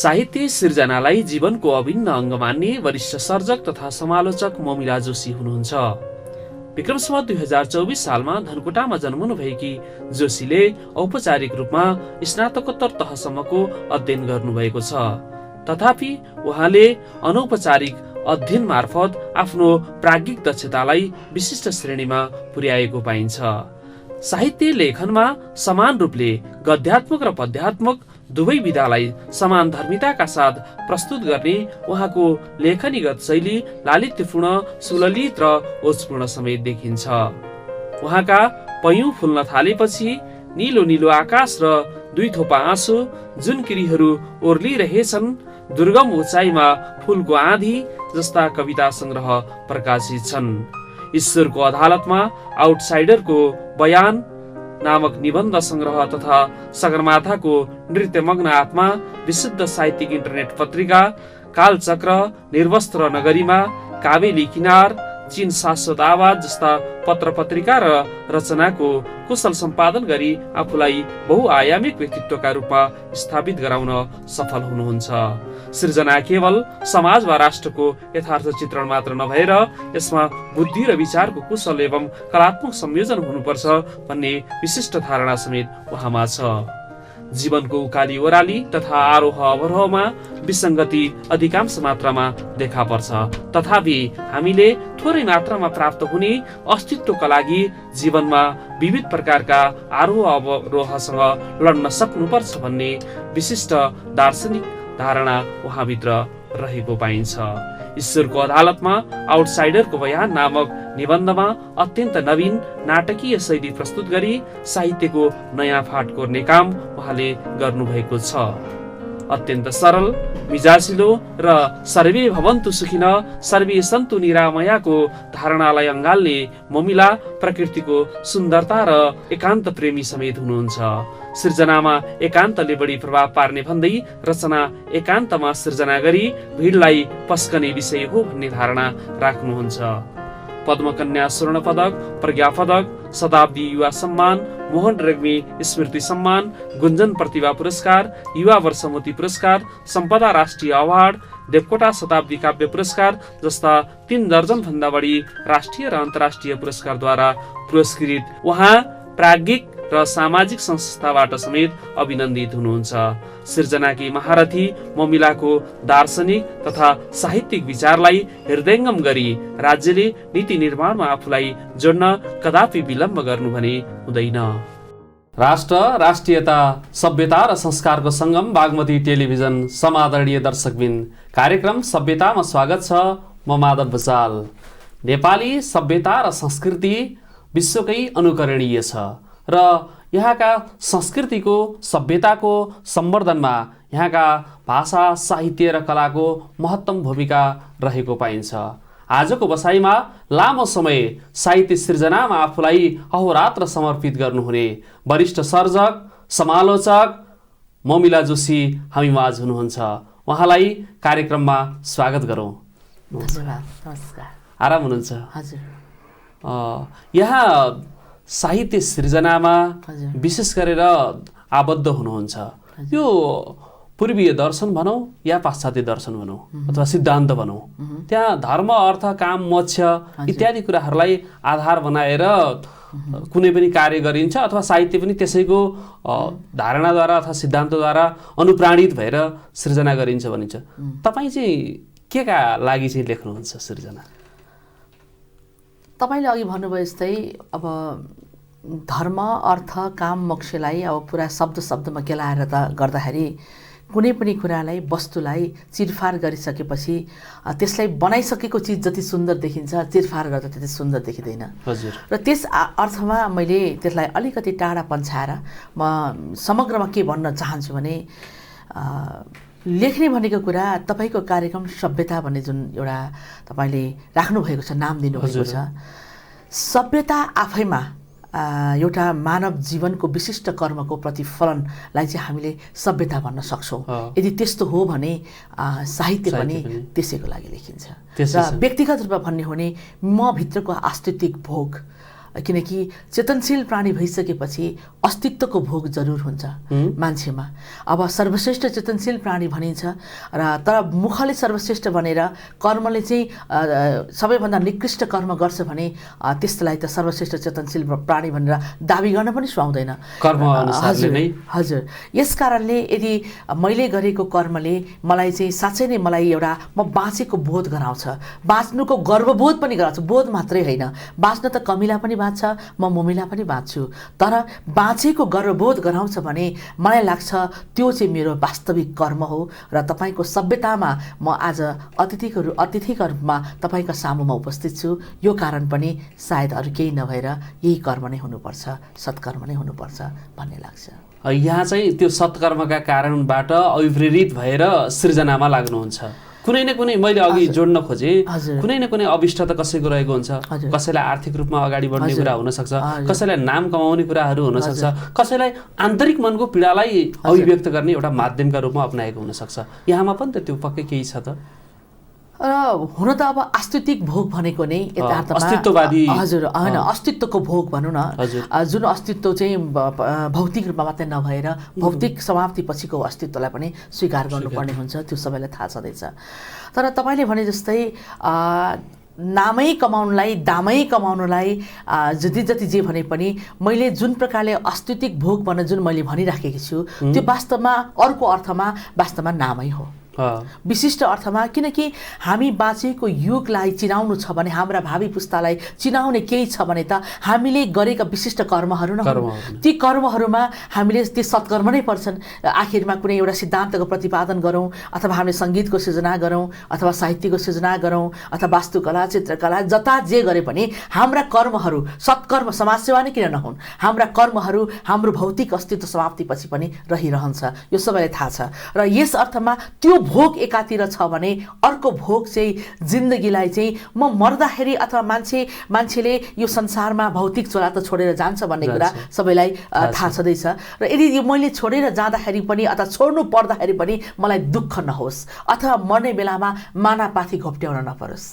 साहित्य सिर्जनालाई जीवनको अभिन्न अङ्ग मान्ने वरिष्ठ सर्जक तथा समालोचक ममिला जोशी हुनुहुन्छ। विक्रम सम्वत 2024 सालमा धनकुटामा जन्मनुभएकी जोशीले औपचारिक रूपमा स्नातकोत्तर तहसम्मको अध्ययन गर्नुभएको छ। तथापि उहाँले अनौपचारिक अध्ययन मार्फत आफ्नो प्राज्ञिक दक्षतालाई विशिष्ट श्रेणीमा पुर्याएको पाइन्छ। साहित्य लेखनमा समान रूपले गद्यात्मक र पद्यात्मक दुवै विधालाई समान धर्मिताका साथ प्रस्तुत गर्ने उहाँको लेखनीगत शैली लालित्यपूर्ण, सुललित र ओजपूर्ण समेत देखिन्छ। उहाँका पयौं फुल्न थालेपछि निलो निलो आकाश र दुई थोपा आँसु जुन किरीहरू ओर्लिरहेछन्, दुर्गम उचाइमा फुलको आँधी जस्ता कविता संग्रह प्रकाशित छन्। ईश्वरको अदालतमा आउटसाइडरको बयान नामक निबन्ध संग्रह तथा सगरमाथाको नृत्यमग्न आत्मा, विशुद्ध साहित्यिक इन्टरनेट पत्रिका, कालचक्र, निर्वस्त्र नगरीमा, काबेली किनार, चीन शाश्वत आवाज जस्ता पत्र पत्रिका र रचनाको कुशल सम्पादन गरी आफूलाई बहुआयामिक व्यक्तित्वका रूपमा स्थापित गराउन सफल हुनुहुन्छ। सृजना केवल समाज वा राष्ट्रको यथार्थ चित्रण मात्र नभएर यसमा बुद्धि र विचारको कुशल एवं कलात्मक संयोजन हुनुपर्छ भन्ने विशिष्ट धारणा समेत उहाँमा छ। जीवनको उकाली ओह्राली तथा आरोह अवरोहमा विसङ्गति अधिकांश मात्रामा देखा पर्छ। तथापि हामीले थोरै मात्रामा प्राप्त हुने अस्तित्वका लागि जीवनमा विविध प्रकारका आरोह अवरोहसँग लड्न सक्नुपर्छ भन्ने विशिष्ट दार्शनिक धारणा उहाँभित्र रहेको पाइन्छ। ईश्वरको अदालतमा आउटसाइडरको बयान नामक निबन्धमा अत्यन्त नवीन नाटकीय शैली प्रस्तुत गरी साहित्यको नयाँ फाट कोर्ने काम उहाँले गर्नुभएको छ। अत्यन्त सरल, मिजासिलो र सर्वे भवन्तु सुखिन सर्वे सन्तु निरामयाको धारणालाई अँगाल्ने ममिला प्रकृतिको सुन्दरता र एकान्त प्रेमी समेत हुनुहुन्छ। सृजनामा एकान्तले बढी प्रभाव पार्ने भन्दै रचना एकान्तमा सृजना गरी भिडलाई पस्कने विषय हो भन्ने धारणा राख्नुहुन्छ। पद्मकन्या स्वर्ण पदक, प्रज्ञा पदक, शताब्दी युवा सम्मान, मोहन रेग्मी स्मृति सम्मान, गुन्जन प्रतिभा पुरस्कार, युवा वर्षमोती पुरस्कार, सम्पदा राष्ट्रिय अवार्ड, देवकोटा शताब्दी काव्य पुरस्कार जस्ता 3 दर्जन भन्दा बढी राष्ट्रिय र अन्तर्राष्ट्रिय पुरस्कारद्वारा पुरस्कृत उहाँ प्राज्ञिक र सामाजिक संस्थाबाट समेत अभिनन्दित हुनुहुन्छ। सृजनाकी महारथी ममिलाको दार्शनिक तथा साहित्यिक विचारलाई हृदयङ्गम गरी राज्यले नीति निर्माणमा आफूलाई जोड्न कदापि विलम्ब गर्नु भने हुँदैन। राष्ट्र, राष्ट्रियता, सभ्यता र संस्कारको सङ्गम बागमती टेलिभिजन समादरणीय दर्शकबिन, कार्यक्रम सभ्यतामा स्वागत छ। म माधव भुसाल। नेपाली सभ्यता र संस्कृति विश्वकै अनुकरणीय छ र यहाँका संस्कृतिको, सभ्यताको सम्वर्धनमा यहाँका भाषा, साहित्य र कलाको महत्तम भूमिका रहेको पाइन्छ। आजको बसाइमा लामो समय साहित्य सृजनामा आफूलाई अहोरात्र समर्पित गर्नुहुने वरिष्ठ सर्जक, समालोचक ममिला जोशी हामीमाझ हुनुहुन्छ। उहाँलाई कार्यक्रममा स्वागत गरौँ। धन्यवाद। नमस्कार। आराम हुनुहुन्छ? हजुर। यहाँ साहित्य सृजनामा विशेष गरेर आबद्ध हुनुहुन्छ। यो पूर्वीय दर्शन भनौँ या पाश्चात्य दर्शन भनौँ अथवा सिद्धान्त भनौँ, त्यहाँ धर्म, अर्थ, काम, मोक्ष इत्यादि कुराहरूलाई आधार बनाएर कुनै पनि कार्य गरिन्छ अथवा साहित्य पनि त्यसैको धारणाद्वारा अथवा सिद्धान्तद्वारा अनुप्राणित भएर सृजना गरिन्छ भनिन्छ। तपाईँ चाहिँ के का लागि चाहिँ लेख्नुहुन्छ सृजना? तपाईँले अघि भन्नुभयो जस्तै अब धर्म, अर्थ, काम, मोक्षलाई अब पुरा शब्दमा केलाएर त गर्दाखेरि कुनै पनि कुरालाई, वस्तुलाई चिरफार गरिसकेपछि त्यसलाई बनाइसकेको चिज जति सुन्दर देखिन्छ, चिरफार गर्दा त्यति सुन्दर देखिँदैन। हजुर। र त्यस अर्थमा मैले त्यसलाई अलिकति टाढा पन्छाएर म समग्रमा के भन्न चाहन्छु भने लेख्ने भनेको कुरा तपाईँको कार्यक्रम सभ्यता भन्ने जुन एउटा तपाईँले राख्नुभएको छ, नाम दिनुभएको छ, सभ्यता आफैमा एउटा मानव जीवनको विशिष्ट कर्मको प्रतिफलनलाई चाहिँ हामीले सभ्यता भन्न सक्छौँ। यदि त्यस्तो हो भने साहित्य पनि त्यसैको लागि लेखिन्छ। र व्यक्तिगत रूपमा भन्ने हो भने म भित्रको आस्तित्विक भोग किनकि चेतनशील प्राणी भइसकेपछि अस्तित्वको भोग जरुर हुन्छ मान्छेमा। अब सर्वश्रेष्ठ चेतनशील प्राणी भनिन्छ र तर मुखले सर्वश्रेष्ठ भनेर कर्मले चाहिँ सबैभन्दा निकृष्ट कर्म गर्छ भने त्यसलाई त सर्वश्रेष्ठ चेतनशील प्राणी भनेर दाबी गर्न पनि सुहाउँदैन कर्म अनुसारले नै। हजुर, यस कारणले यदि मैले गरेको कर्मले मलाई चाहिँ साँच्चै नै मलाई एउटा म बाँचेको बोध गराउँछ, बाँच्नुको गर्वबोध पनि गराउँछ। बोध मात्रै होइन, बाँच्न त कमिला पनि बाँच्छ, म ममिला पनि बाँच्छु, तर बाँचेको गर्वबोध गराउँछ भने मलाई लाग्छ त्यो चाहिँ मेरो वास्तविक कर्म हो र तपाईँको सभ्यतामा म आज अतिथिका रूपमा तपाईँका सामुमा उपस्थित छु। यो कारण पनि सायद अरू केही नभएर यही कर्म नै हुनुपर्छ, सत्कर्म नै हुनुपर्छ भन्ने लाग्छ। यहाँ चाहिँ त्यो सत्कर्मका कारणबाट अभिप्रेरित भएर सृजनामा लाग्नुहुन्छ। कुनै न कुनै मैले अघि जोड्न खोजेँ, कुनै न कुनै अभिष्ट त कसैको रहेको हुन्छ। कसैलाई आर्थिक रूपमा अगाडि बढ्ने कुरा हुनसक्छ, कसैलाई नाम कमाउने कुराहरू हुनसक्छ, कसैलाई आन्तरिक मनको पीडालाई अभिव्यक्त गर्ने एउटा माध्यमका रूपमा अप्नाएको हुनसक्छ। यहाँमा पनि त त्यो पक्कै केही छ त? हुन त अब आस्तित्विक भोग भनेको नै यथार्थमा अस्तित्ववादी, हजुर होइन, अस्तित्वको भोग भनौँ न, जुन अस्तित्व चाहिँ भौतिक रूपमा मात्रै नभएर भौतिक समाप्ति पछिको अस्तित्वलाई पनि स्वीकार गर्नुपर्ने हुन्छ, त्यो सबैलाई थाहा छँदैछ। तर तपाईँले भने जस्तै नामै कमाउनुलाई, दामै कमाउनुलाई जति जति जे भने पनि मैले जुन प्रकारले अस्तित्विक भोग भनेर जुन मैले भनिराखेकी छु त्यो वास्तवमा अर्को अर्थमा वास्तवमा नामै हो, विशिष्ट अर्थमा। किनकि हामी बाँचेको युगलाई चिनाउनु छ भने, हाम्रा भावी पुस्तालाई चिनाउने केही छ भने त हामीले गरेका विशिष्ट कर्महरू न, ती कर्महरूमा हामीले ती सत्कर्म नै पर्छन्। आखिरमा कुनै एउटा सिद्धान्तको प्रतिपादन गरौँ, अथवा हामीले सङ्गीतको सृजना गरौँ, अथवा साहित्यको सृजना गरौँ, अथवा वास्तुकला, चित्रकला, जता जे गरे पनि हाम्रा कर्महरू सत्कर्म, समाजसेवा नै किन नहुन्, हाम्रा कर्महरू हाम्रो भौतिक अस्तित्व समाप्तिपछि पनि रहिरहन्छ। यो सबैलाई थाहा छ र यस अर्थमा त्यो भोग एकातिर छ भने अर्को भोग चाहिँ जिन्दगीलाई चाहिँ म मर्दाखेरि अथवा मान्छेले यो संसारमा भौतिक चोला त छोडेर जान्छ भन्ने कुरा सबैलाई थाहा छँदैछ। र यदि मैले छोडेर जाँदाखेरि पनि अथवा छोड्नु पर्दाखेरि पनि मलाई दुःख नहोस् अथवा मर्ने बेलामा मानापाथी घोप्ट्याउन नपरोस्,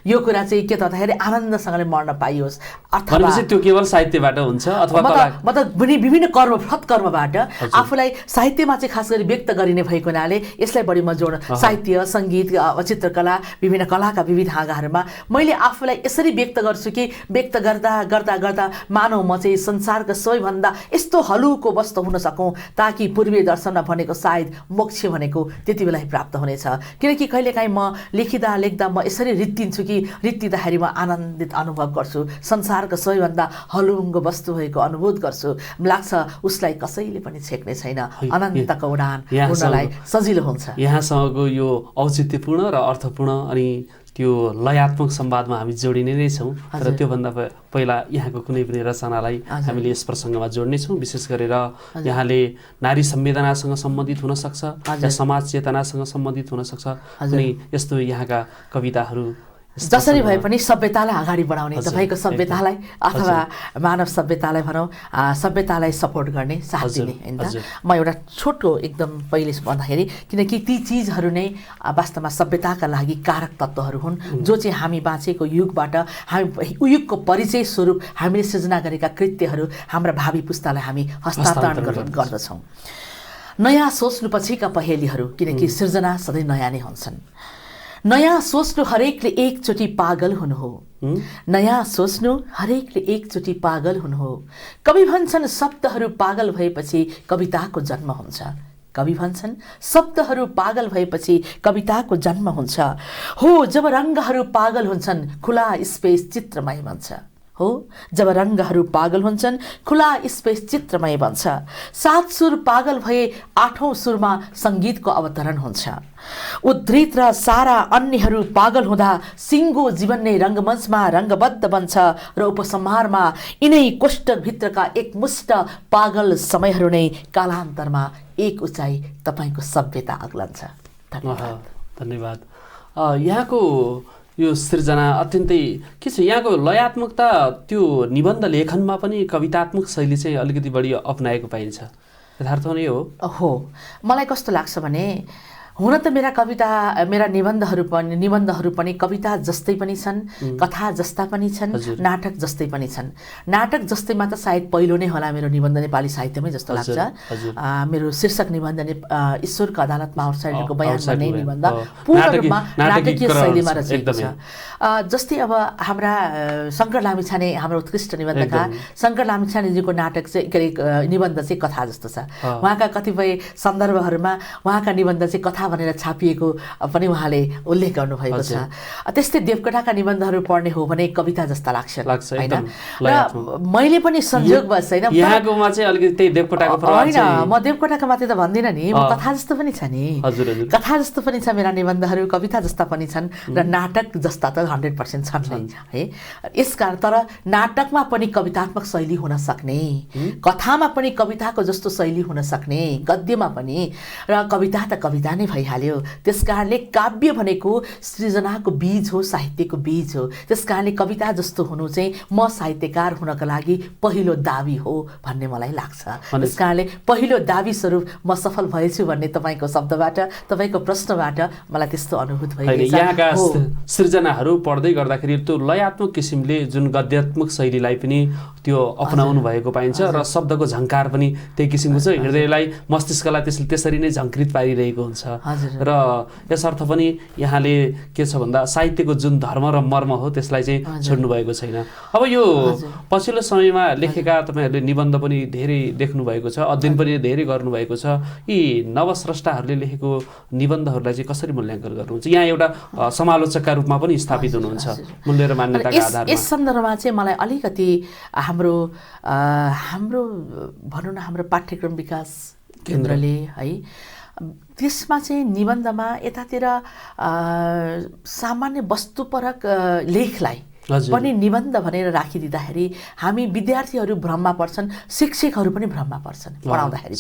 यो कुरा चाहिँ के त भन्दाखेरि आनन्दसँगले मर्न पाइयोस्। अथवा त्यो केवल साहित्यबाट हुन्छ अथवा मतलब विभिन्न कर्म, सत्कर्मबाट आफूलाई साहित्यमा चाहिँ खास गरी व्यक्त गरिने भएको हुनाले यसलाई बढी म जोड साहित्य, सङ्गीत, चित्रकला, विभिन्न कलाका विविध हाँगाहरूमा मैले आफूलाई यसरी व्यक्त गर्छु कि व्यक्त गर्दा गर्दा गर्दा मानव म चाहिँ संसारको सबैभन्दा यस्तो हलुको वस्तु हुन सकौँ ताकि पूर्वीय दर्शनमा भनेको सायद मोक्ष भनेको त्यति बेला प्राप्त हुनेछ। किनकि कहिलेकाहीँ म लेख्दा म यसरी रित्तिन्छु कि रित्तिँदाखेरि म आनन्दित अनुभव गर्छु, संसारको सबैभन्दा हलुङ्गो वस्तु भएको अनुभूत गर्छु, लाग्छ उसलाई कसैले पनि छेक्ने छैन, अनन्तको उडान उड्नलाई सजिलो हुन्छ। यहाँसँगको यो औचित्यपूर्ण र अर्थपूर्ण अनि त्यो लयात्मक संवादमा हामी जोडिने नै छौँ। तर त्योभन्दा पहिला यहाँको कुनै पनि रचनालाई हामीले यस प्रसङ्गमा जोड्नेछौँ। विशेष गरेर यहाँले नारी संवेदनासँग सम्बन्धित हुनसक्छ या समाज चेतनासँग सम्बन्धित हुनसक्छ, कुनै यस्तो यहाँका कविताहरू जसरी भए पनि सभ्यतालाई अगाडि बढाउने, तपाईँको सभ्यतालाई अथवा मानव सभ्यतालाई भनौँ, सभ्यतालाई सपोर्ट गर्ने, साथ दिने होइन त। म एउटा छोटो एकदम पहिले भन्दाखेरि किनकि ती चिजहरू नै वास्तवमा सभ्यताका लागि कारक तत्त्वहरू हुन् जो चाहिँ हामी बाँचेको युगबाट, हामी युगको परिचय स्वरूप हामीले सृजना गरेका कृत्यहरू हाम्रा भावी पुस्तालाई हामी हस्तान्तरण गर्दछौँ। नयाँ सोच्नु पछिका पहेलीहरू, किनकि सृजना सधैँ नयाँ नै हुन्छन्। नयाँ सोच्नु हरेकले एकचोटि पागल हुनु हो, नयाँ सोच्नु हरेकले एकचोटि पागल हुनु हो। कवि भन्छन् शब्दहरू पागल भएपछि कविताको जन्म हुन्छ, कवि भन्छन् शब्दहरू पागल भएपछि कविताको जन्म हुन्छ। हो जब रङ्गहरू पागल हुन्छन् खुला स्पेस चित्रमय बन्छ, हो जब रङ्गहरू पागल हुन्छन् खुला स्पेस चित्रमय बन्छ। सात सुर पागल भए आठौँ सुरमा सङ्गीतको अवतरण हुन्छ। उद्धृत र सारा अन्यहरू पागल हुँदा सिङ्गो जीवन नै रङ्गमञ्चमा रङ्गबद्ध बन्छ र उपसंहारमा यिनै कोष्ठभित्रका एकमुष्ट पागल समयहरू नै कालान्तरमा एक उचाइ तपाईँको सभ्यता अग्लन्छ। धन्यवाद। यहाँको यो सृजना अत्यन्तै के छ, यहाँको लयात्मकता त्यो निबन्ध लेखनमा पनि कवितात्मक शैली चाहिँ अलिकति बढी अप्नाएको पाइन्छ, यथार्थ नै हो। मलाई कस्तो लाग्छ भने हुन त मेरा निबन्धहरू पनि कविता जस्तै पनि छन्, कथा जस्ता पनि छन्, नाटक जस्तै पनि छन्। नाटक जस्तैमा त सायद पहिलो नै होला मेरो निबन्ध नेपाली साहित्यमै जस्तो लाग्छ। मेरो शीर्षक निबन्ध ईश्वरको अदालतमा आउटसाइडरको बयान भन्ने निबन्ध पूर्ण रूपमा नाटकीय शैलीमा रचिएको छ। जस्तै अब हाम्रा शङ्कर लामिछाने, हाम्रो उत्कृष्ट निबन्धकार शङ्कर लामिछानेजीको नाटक चाहिँ निबन्ध चाहिँ कथा जस्तो छ। उहाँका कतिपय सन्दर्भहरूमा उहाँका निबन्ध चाहिँ कथा भनेर छापिएको पनि उहाँले उल्लेख गर्नुभएको छ। त्यस्तै देवकोटाका निबन्धहरू पढ्ने हो भने कविता जस्ता लाग्छ हैन। र मैले पनि संयोगवश हैन, यहाँकोमा चाहिँ अलिकति त्यही देवकोटाको प्रभाव हैन, म देवकोटाका मात्रै त भन्दिनँ नि, म कथा जस्तो पनि छ नि, कथा जस्तो पनि छ मेरा निबन्धहरू, कविता जस्ता पनि छन् र नाटक जस्ता त 100% छन् नै है। यसकारण तर नाटकमा पनि कवितात्मक शैली हुन सक्ने, कथामा पनि कविताको जस्तो शैली हुन सक्ने, गद्यमा पनि, र कविता त कविता नै भइहाल्यो। त्यसकारणले काव्य भनेको सृजनाको बीज हो, साहित्यको बीज हो। त्यसकारणले कविता जस्तो हुनु चाहिँ म साहित्यकार हुनका लागि पहिलो दाबी हो भन्ने मलाई लाग्छ। त्यसकारणले पहिलो दाबी स्वरूप म सफल भएछु भन्ने तपाईँको शब्दबाट, तपाईँको प्रश्नबाट मलाई त्यस्तो अनुभूत भइरहेछ। यहाँका सृजनाहरू पढ्दै गर्दाखेरि त्यो लयात्मक किसिमले जुन गद्यात्मक शैलीलाई पनि त्यो अपनाउनु भएको पाइन्छ र शब्दको झङ्कार पनि त्यही किसिमको छ। हृदयलाई, मस्तिष्कलाई त्यसरी नै झङ्कृत पारिरहेको हुन्छ। र यसर्थ पनि यहाँले के छ भन्दा साहित्यको जुन धर्म र मर्म हो त्यसलाई चाहिँ छोड्नु भएको छैन। अब यो पछिल्लो समयमा लेखेका तपाईँहरूले निबन्ध पनि धेरै देख्नु भएको छ, अध्ययन पनि धेरै गर्नुभएको छ। यी नवस्रष्टाहरूले लेखेको निबन्धहरूलाई चाहिँ कसरी मूल्याङ्कन गर्नुहुन्छ? यहाँ एउटा समालोचकका रूपमा पनि स्थापित हुनुहुन्छ मूल्य र मान्यताका आधारमा। यस सन्दर्भमा चाहिँ मलाई अलिकति हाम्रो भनौँ न हाम्रो पाठ्यक्रम विकास केन्द्रले है, त्यसमा चाहिँ निबन्धमा यतातिर सामान्य वस्तुपरक लेखलाई पनि निबन्ध भनेर राखिदिँदाखेरि हामी विद्यार्थीहरू भ्रममा पर्छन्, शिक्षकहरू पनि भ्रममा पर्छन् पढाउँदाखेरि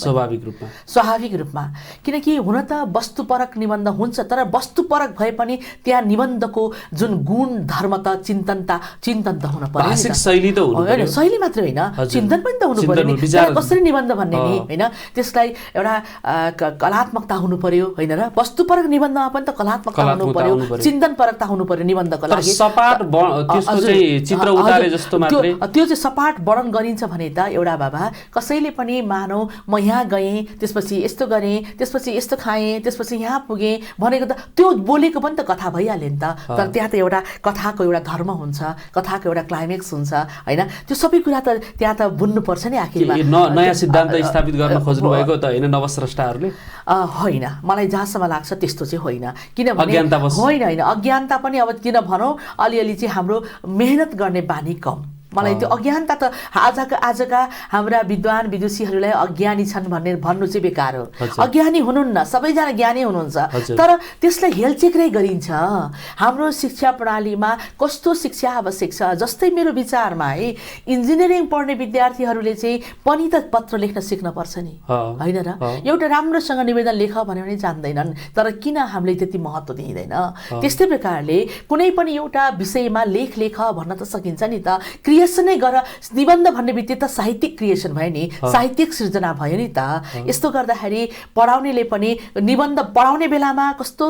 स्वाभाविक रूपमा। किनकि हुन त वस्तुपरक निबन्ध हुन्छ, तर वस्तुपरक भए पनि त्यहाँ निबन्धको जुन गुण धर्म त चिन्तन त हुन पर्यो, शैली त हुनु पर्यो, शैली मात्रै होइन चिन्तन पनि त हुनु पर्यो नि। कसरी निबन्ध भन्ने नि होइन, त्यसलाई एउटा कलात्मकता हुनु पर्यो होइन र वस्तुपरक निबन्धमा पनि त कलात्मकता हुनु पर्यो, चिन्तनपरकता हुनु पर्यो निबन्धको लागि। चित्र उतारे जस्तो मात्रै त्यो चाहिँ सपाट वर्णन गरिन्छ भने त एउटा बाबा कसैले पनि मानौ म यहाँ गएँ, त्यसपछि यस्तो गरेँ, त्यसपछि यस्तो खाएँ, त्यसपछि यहाँ पुगेँ भनेको त त्यो बोलेको पनि त कथा भइहाल्यो नि त। तर त्यहाँ त एउटा कथाको एउटा धर्म हुन्छ, कथाको एउटा क्लाइमेक्स हुन्छ होइन। त्यो सबै कुरा त त्यहाँ त बुझ्नुपर्छ नि आखिरमा। नयाँ सिद्धान्त स्थापित गर्न खोज्नु भएको त होइन नवस्रष्टाहरूले? होइन, मलाई जहाँसम्म लाग्छ त्यस्तो चाहिँ होइन। किनभने होइन अज्ञानता पनि अब किन भनौँ अलिअलि चाहिँ हाम्रो मेहनत गर्ने बानी कम। मलाई त्यो अज्ञानता त आजका हाम्रा विद्वान विदुषीहरूलाई अज्ञानी छन् भन्नु चाहिँ बेकार हो। अज्ञानी हुनुहुन्न, सबैजना ज्ञानी हुनुहुन्छ, तर त्यसलाई हेलचेक्राइ गरिन्छ। हाम्रो शिक्षा प्रणालीमा कस्तो शिक्षा आवश्यक छ, जस्तै मेरो विचारमा है इन्जिनियरिङ पढ्ने विद्यार्थीहरूले चाहिँ पनि त पत्र लेख्न सिक्न पर्छ नि होइन र। एउटा राम्रोसँग निवेदन लेख भन्यो भने जान्दैनन्, तर किन हामीले त्यति महत्त्व दिँदैन? त्यस्तै प्रकारले कुनै पनि एउटा विषयमा लेख भन्न त सकिन्छ नि त। क्रिएसन नै गर, निबन्ध भन्ने बित्तिकै त साहित्यिक क्रिएसन भयो नि, साहित्यिक सृजना भयो नि त। यस्तो गर्दाखेरि पढाउनेले पनि निबन्ध पढाउने बेलामा कस्तो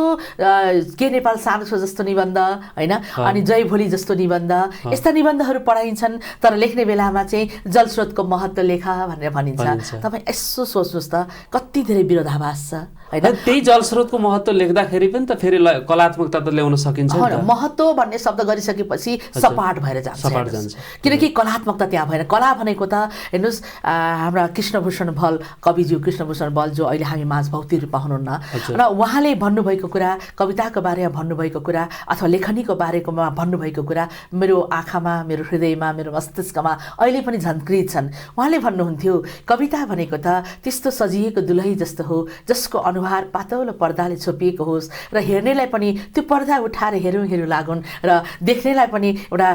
के नेपाल सानो छ जस्तो निबन्ध होइन, अनि जय भोलि जस्तो निबन्ध, यस्ता निबन्धहरू पढाइन्छन्। तर लेख्ने बेलामा चाहिँ जलस्रोतको महत्त्व लेख भनेर भनिन्छ। तपाईँ यसो सोच्नुहोस् त कति धेरै विरोधाभास छ होइन। त्यही जलस्रोतको महत्त्व लेख्दाखेरि पनि त फेरि कलात्मकता त ल्याउन सकिन्छ। महत्त्व भन्ने शब्द गरिसकेपछि सपाट भएर जान्छ, किनकि कलात्मकता त्यहाँ भएन। कला भनेको त हेर्नुहोस् हाम्रा कृष्णभूषण बल, कविज्यू कृष्णभूषण बल जो अहिले हामी माझ भौतिक रूपमा हुनुहुन्न, र उहाँले भन्नुभएको कुरा, कविताको बारेमा भन्नुभएको कुरा अथवा लेखनीको बारेमा भन्नुभएको कुरा मेरो आँखामा, मेरो हृदयमा, मेरो मस्तिष्कमा अहिले पनि झन्कृत छन्। उहाँले भन्नुहुन्थ्यो कविता भनेको त त्यस्तो सजिएको दुलही जस्तो हो जसको अनुहार पातलो पर्दाले छोपिएको होस् र हेर्नेलाई पनि त्यो पर्दा उठाएर हेरौँ लागुन् र देख्नेलाई पनि एउटा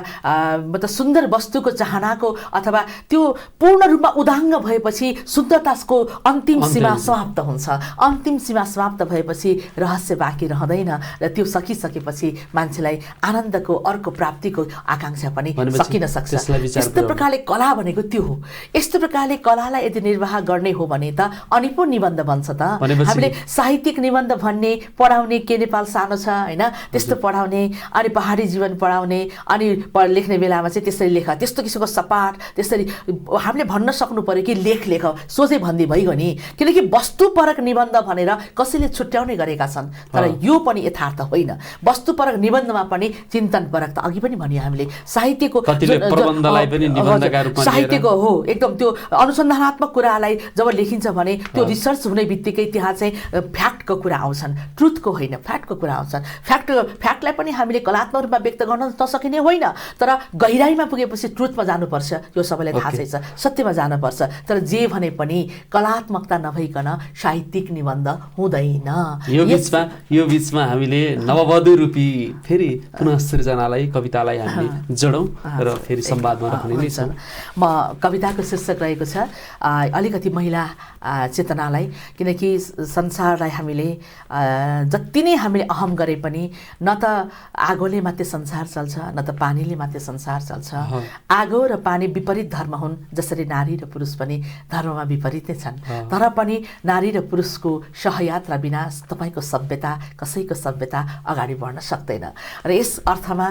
मतलब सुन्दर वस्तुको चाहनाको अथवा त्यो पूर्ण रूपमा उदाङ्ग भएपछि शुद्धताको अन्तिम सीमा समाप्त हुन्छ। अन्तिम सीमा समाप्त भएपछि रहस्य बाँकी रहँदैन र त्यो सकिसकेपछि मान्छेलाई आनन्दको अर्को प्राप्तिको आकांक्षा पनि सकिन सक्छ। यस्तो प्रकारले कला भनेको त्यो हो। यस्तो प्रकारले कलालाई यदि निर्वाह गर्ने हो भने त अनि पो निबन्ध बन्छ त। हामीले साहित्यिक निबन्ध भन्ने पढाउने के नेपाल सानो छ हैन, त्यस्तो पढाउने अनि पहाडी जीवन पढाउने अनि लेख्ने बेलामा चाहिँ त्यसरी लेख, त्यस्तो किसिमको सपाट त्यसरी हामीले भन्न सक्नु पर्यो कि लेख सोझै भन्दी भइगयो नि। किनकि वस्तुपरक निबन्ध भनेर कसैले छुट्याउने गरेका छन्, तर यो पनि यथार्थ होइन। वस्तुपरक निबन्धमा पनि चिन्तनपरक त अघि पनि भन्यो हामीले, साहित्यको प्रबन्धलाई पनि निबन्धका रूपमा साहित्यको हो एकदम त्यो अनुसन्धानात्मक कुरालाई जब लेखिन्छ भने त्यो रिसर्च हुने बित्तिकै त्यहाँ चाहिँ फ्याक्टको कुरा आउँछन्, ट्रुथको होइन फ्याक्टको कुरा आउँछन्। फ्याक्टलाई पनि हामीले कलात्मक रूपमा व्यक्त गर्न नसकिने होइन, तर गहिराइमा पुगेपछि ट्रुथमा जानुपर्छ। यो सबैलाई थाहा छ, सत्यमा जानुपर्छ। तर जे भने पनि कलात्मकता नभइकन साहित्यिक निबन्ध हुँदैन। यो बीचमा हामीले नववधु रूपी फेरि पुनः सृजनालाई कवितालाई हामीले जोडौँ र फेरि संवादमा राख्ने नै छौँ। म कविताको शीर्षक रहेको छ अलिकति महिला चेतनालाई, किनकि संसारलाई हामीले जति नै हामीले अहम गरे पनि न त आगोले मात्रै संसार चल्छ न त पानीले मात्रै संसार चल्छ। आगो र पानी विपरीत धर्म हुन्, जसरी नारी र पुरुष पनि धर्ममा विपरीत नै छन्। तर पनि नारी र पुरुषको सहयात्रा बिना तपाईँको सभ्यता कसैको सभ्यता अगाडि बढ्न सक्दैन। र यस अर्थमा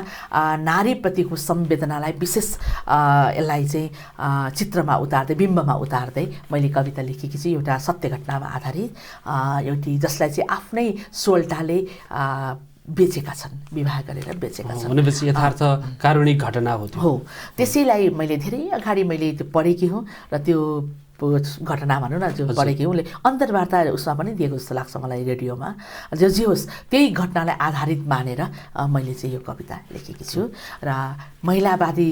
नारीप्रतिको संवेदनालाई विशेष यसलाई चाहिँ चित्रमा उतार्दै बिम्बमा उतार्दै मैले कविता लेखेकी छु। एउटा सत्य घटनामा आधारित एउटी जसलाई चाहिँ आफ्नै सोल्टाले बेचेका छन्, विवाह गरेर बेचेका छन्। भनेपछि यथार्थ कारुणिक घटना हो। त्यसैलाई मैले धेरै अगाडि मैले त्यो पढेकी हुँ र त्यो घटना भनौँ न जो पढेकी उसले अन्तर्वार्ता उसमा पनि दिएको जस्तो लाग्छ मलाई रेडियोमा। जे होस् त्यही घटनालाई आधारित मानेर मैले चाहिँ यो कविता लेखेकी छु। र महिलावादी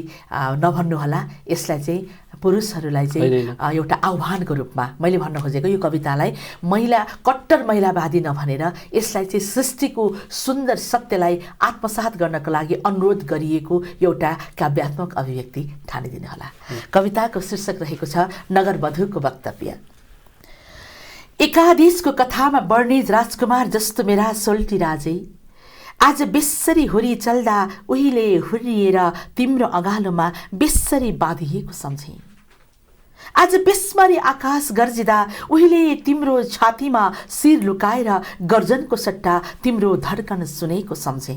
नभन्नुहोला, यसलाई चाहिँ पुरुषहरूलाई चाहिँ एउटा आह्वानको रूपमा मैले भन्न खोजेको यो कवितालाई कट्टर महिलावादी नभनेर यसलाई चाहिँ सृष्टिको सुन्दर सत्यलाई आत्मसात गर्नको लागि अनुरोध गरिएको एउटा काव्यात्मक अभिव्यक्ति ठानिदिनु होला। कविताको शीर्षक रहेको छ नगरवधुको वक्तव्य। एकादेशको कथामा वर्णित राजकुमार जस्तो मेरा सोल्टी राजै, आज बेसरी हुरी चल्दा उहिले हुर्रिएर तिम्रो अगालोमा बेसरी बाँधिएको सम्झे। आज बेसमरी आकाश गर्जिँदा उहिले तिम्रो छातीमा शिर लुकाएर गर्जनको सट्टा तिम्रो धड्कन सुनेको सम्झे।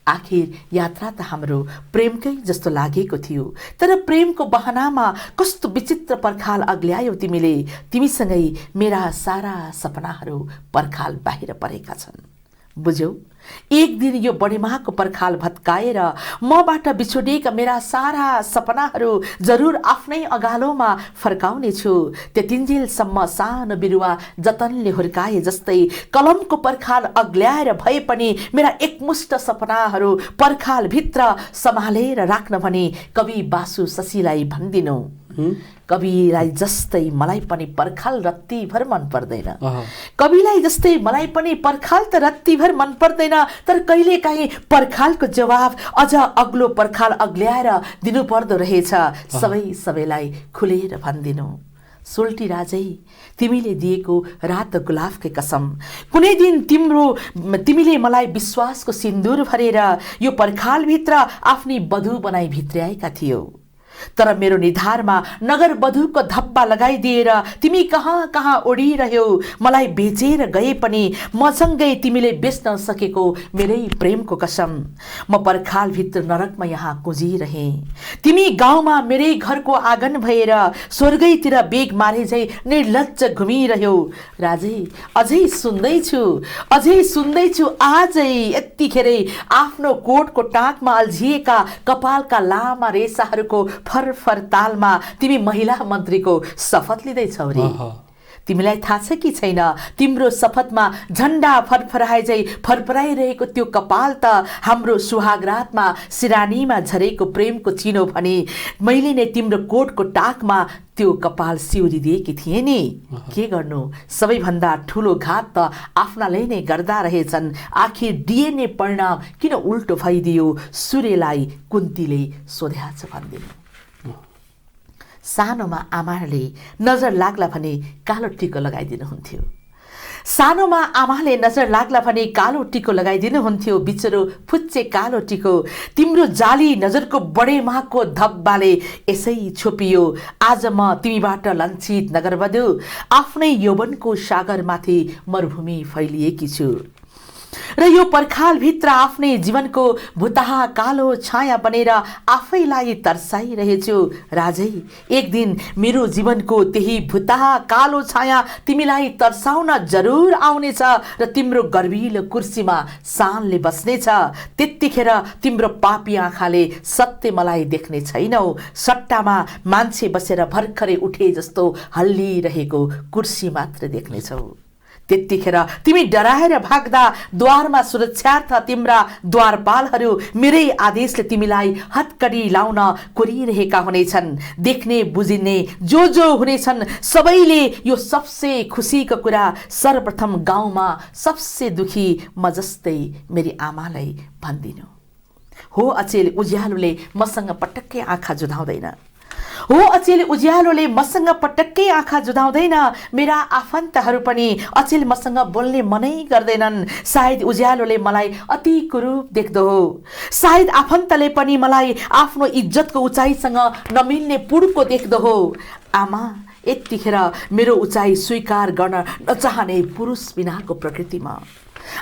आखिर यात्रा त हाम्रो प्रेमकै जस्तो लागेको थियो, तर प्रेमको बहानामा कस्तो विचित्र पर्खाल अग्ल्यायो तिमीले। तिमीसँगै मेरा सारा सपनाहरू पर्खाल बाहिर परेका छन्। बुझ्यौ, एक दिन यो बढीमाको पर्खाल भत्काएर मबाट बिछोडिएका मेरा सारा सपनाहरू जरुर आफ्नै अगालोमा फर्काउने छु। त्यतिन्जेलसम्म सानो बिरुवा जतनले हुर्काए जस्तै कलमको पर्खाल अग्ल्याएर भए पनि मेरा एकमुष्ट सपनाहरू पर्खाल भित्र सम्हालेर राख्न भनी कवि बासु शशीलाई भनिदिनु। कविलाई जस्तै मलाई पनि पर्खाल रत्तीभर मन पर्दैन। कविलाई जस्तै मलाई पनि पर्खाल त रत्तीभर मन पर्दैन, तर कहिलेकाहीँ पर्खालको जवाब अझ अग्लो पर्खाल अग्ल्याएर दिनुपर्दो रहेछ। सबैलाई खुलेर भनिदिनु। सोल्टी राजै, तिमीले दिएको रातो गुलाबकै कसम, कुनै दिन तिमीले मलाई विश्वासको सिन्दुर भरेर यो पर्खालभित्र आफ्नी वधु बनाई भित्र्याएका थियौ। तर मेरो निधारमा नगर वधुको धप्पा लगाइदिएर तिमी कहाँ कहाँ उडिरह्यौ। मलाई बेचेर गए पनि मसँगै तिमीले बेच्न सकेको मेरै प्रेमको कसम। म पर्खालभित्र नरकमा यहाँ कुजिरहेँ, तिमी गाउँमा मेरै घरको आँगन भएर स्वर्गैतिर बेग मारे झै निर्लज्ज घुमिरह्यौ। राजै, अझै सुन्दैछु आजै यतिखेरै आफ्नो कोटको टाँकमा अल्झिएका कपालका लामा रेसाहरूको फरफर तालमा तिमी महिला मन्त्रीको शपथ लिँदैछौ रे। तिमीलाई थाहा छ कि छैन, तिम्रो शपथमा झण्डा फरफराए फरफराइरहेको त्यो कपाल त हाम्रो सुहागरातमा सिरानीमा झरेको प्रेमको चिनो भने मैले नै तिम्रो कोटको टाकमा त्यो कपाल सिउरिदिएकी थिएँ नि। के गर्नु, सबैभन्दा ठुलो घात त आफ्नाले नै गर्दा रहेछन्। आखिर डिएनए परिणाम किन उल्टो भइदियो, सूर्यलाई कुन्तीले सोध्याछ भनिदिनु। सानोमा आमाले नजर लाग्ला भने कालो टिको लगाइदिनुहुन्थ्यो। सानोमा आमाले नजर लाग्ला भने कालो टिको लगाइदिनुहुन्थ्यो। बिचरो फुच्चे कालो टिको तिम्रो जाली नजरको बडे माको धब्बाले यसै छोपियो। आज म तिमीबाट लञ्छित नगरवधु आफ्नै यौवनको सागरमाथि मरुभूमि फैलिएकी छु र यो पर्खालभित्र आफ्नै जीवनको भुताहा कालो छाया बनेर आफैलाई तर्साइरहेछु। राजै, एक दिन मेरो जीवनको त्यही भुताहा कालो छाया तिमीलाई तर्साउन जरुर आउनेछ र तिम्रो गर्विलो कुर्सीमा सानले बस्नेछ। त्यतिखेर तिम्रो पापी आँखाले सत्य मलाई देख्ने छैनौ, सट्टामा मान्छे बसेर भर्खरै उठे जस्तो हल्लिरहेको कुर्सी मात्र देख्नेछौ। त्यतिखेर तिमी डराएर भाग्दा द्वारमा सुरक्षार्थ तिम्रा द्वारपालहरू मेरै आदेशले तिमीलाई हत्कडी लाउन कोरिरहेका हुनेछन्। देख्ने बुझिने जो हुनेछन् सबैले यो सबसे खुसीको कुरा सर्वप्रथम गाउँमा सबसे दुखी म जस्तै मेरी आमालाई भनिदिनु। हो अचेल, उज्यालोले मसँग पटक्कै आँखा जुधाउँदैन। हो अचेल, उज्यालोले मसँग पटक्कै आँखा जुधाउँदैन। मेरा आफन्तहरू पनि अचेल मसँग बोल्ने मनै गर्दैनन्। सायद उज्यालोले मलाई अति कुरूप देख्दो हो। सायद आफन्तले पनि मलाई आफ्नो इज्जतको उचाइसँग नमिल्ने पुड्को देख्दो हो। आमा, यतिखेर मेरो उचाइ स्वीकार गर्न नचाहने पुरुष बिनाको प्रकृतिमा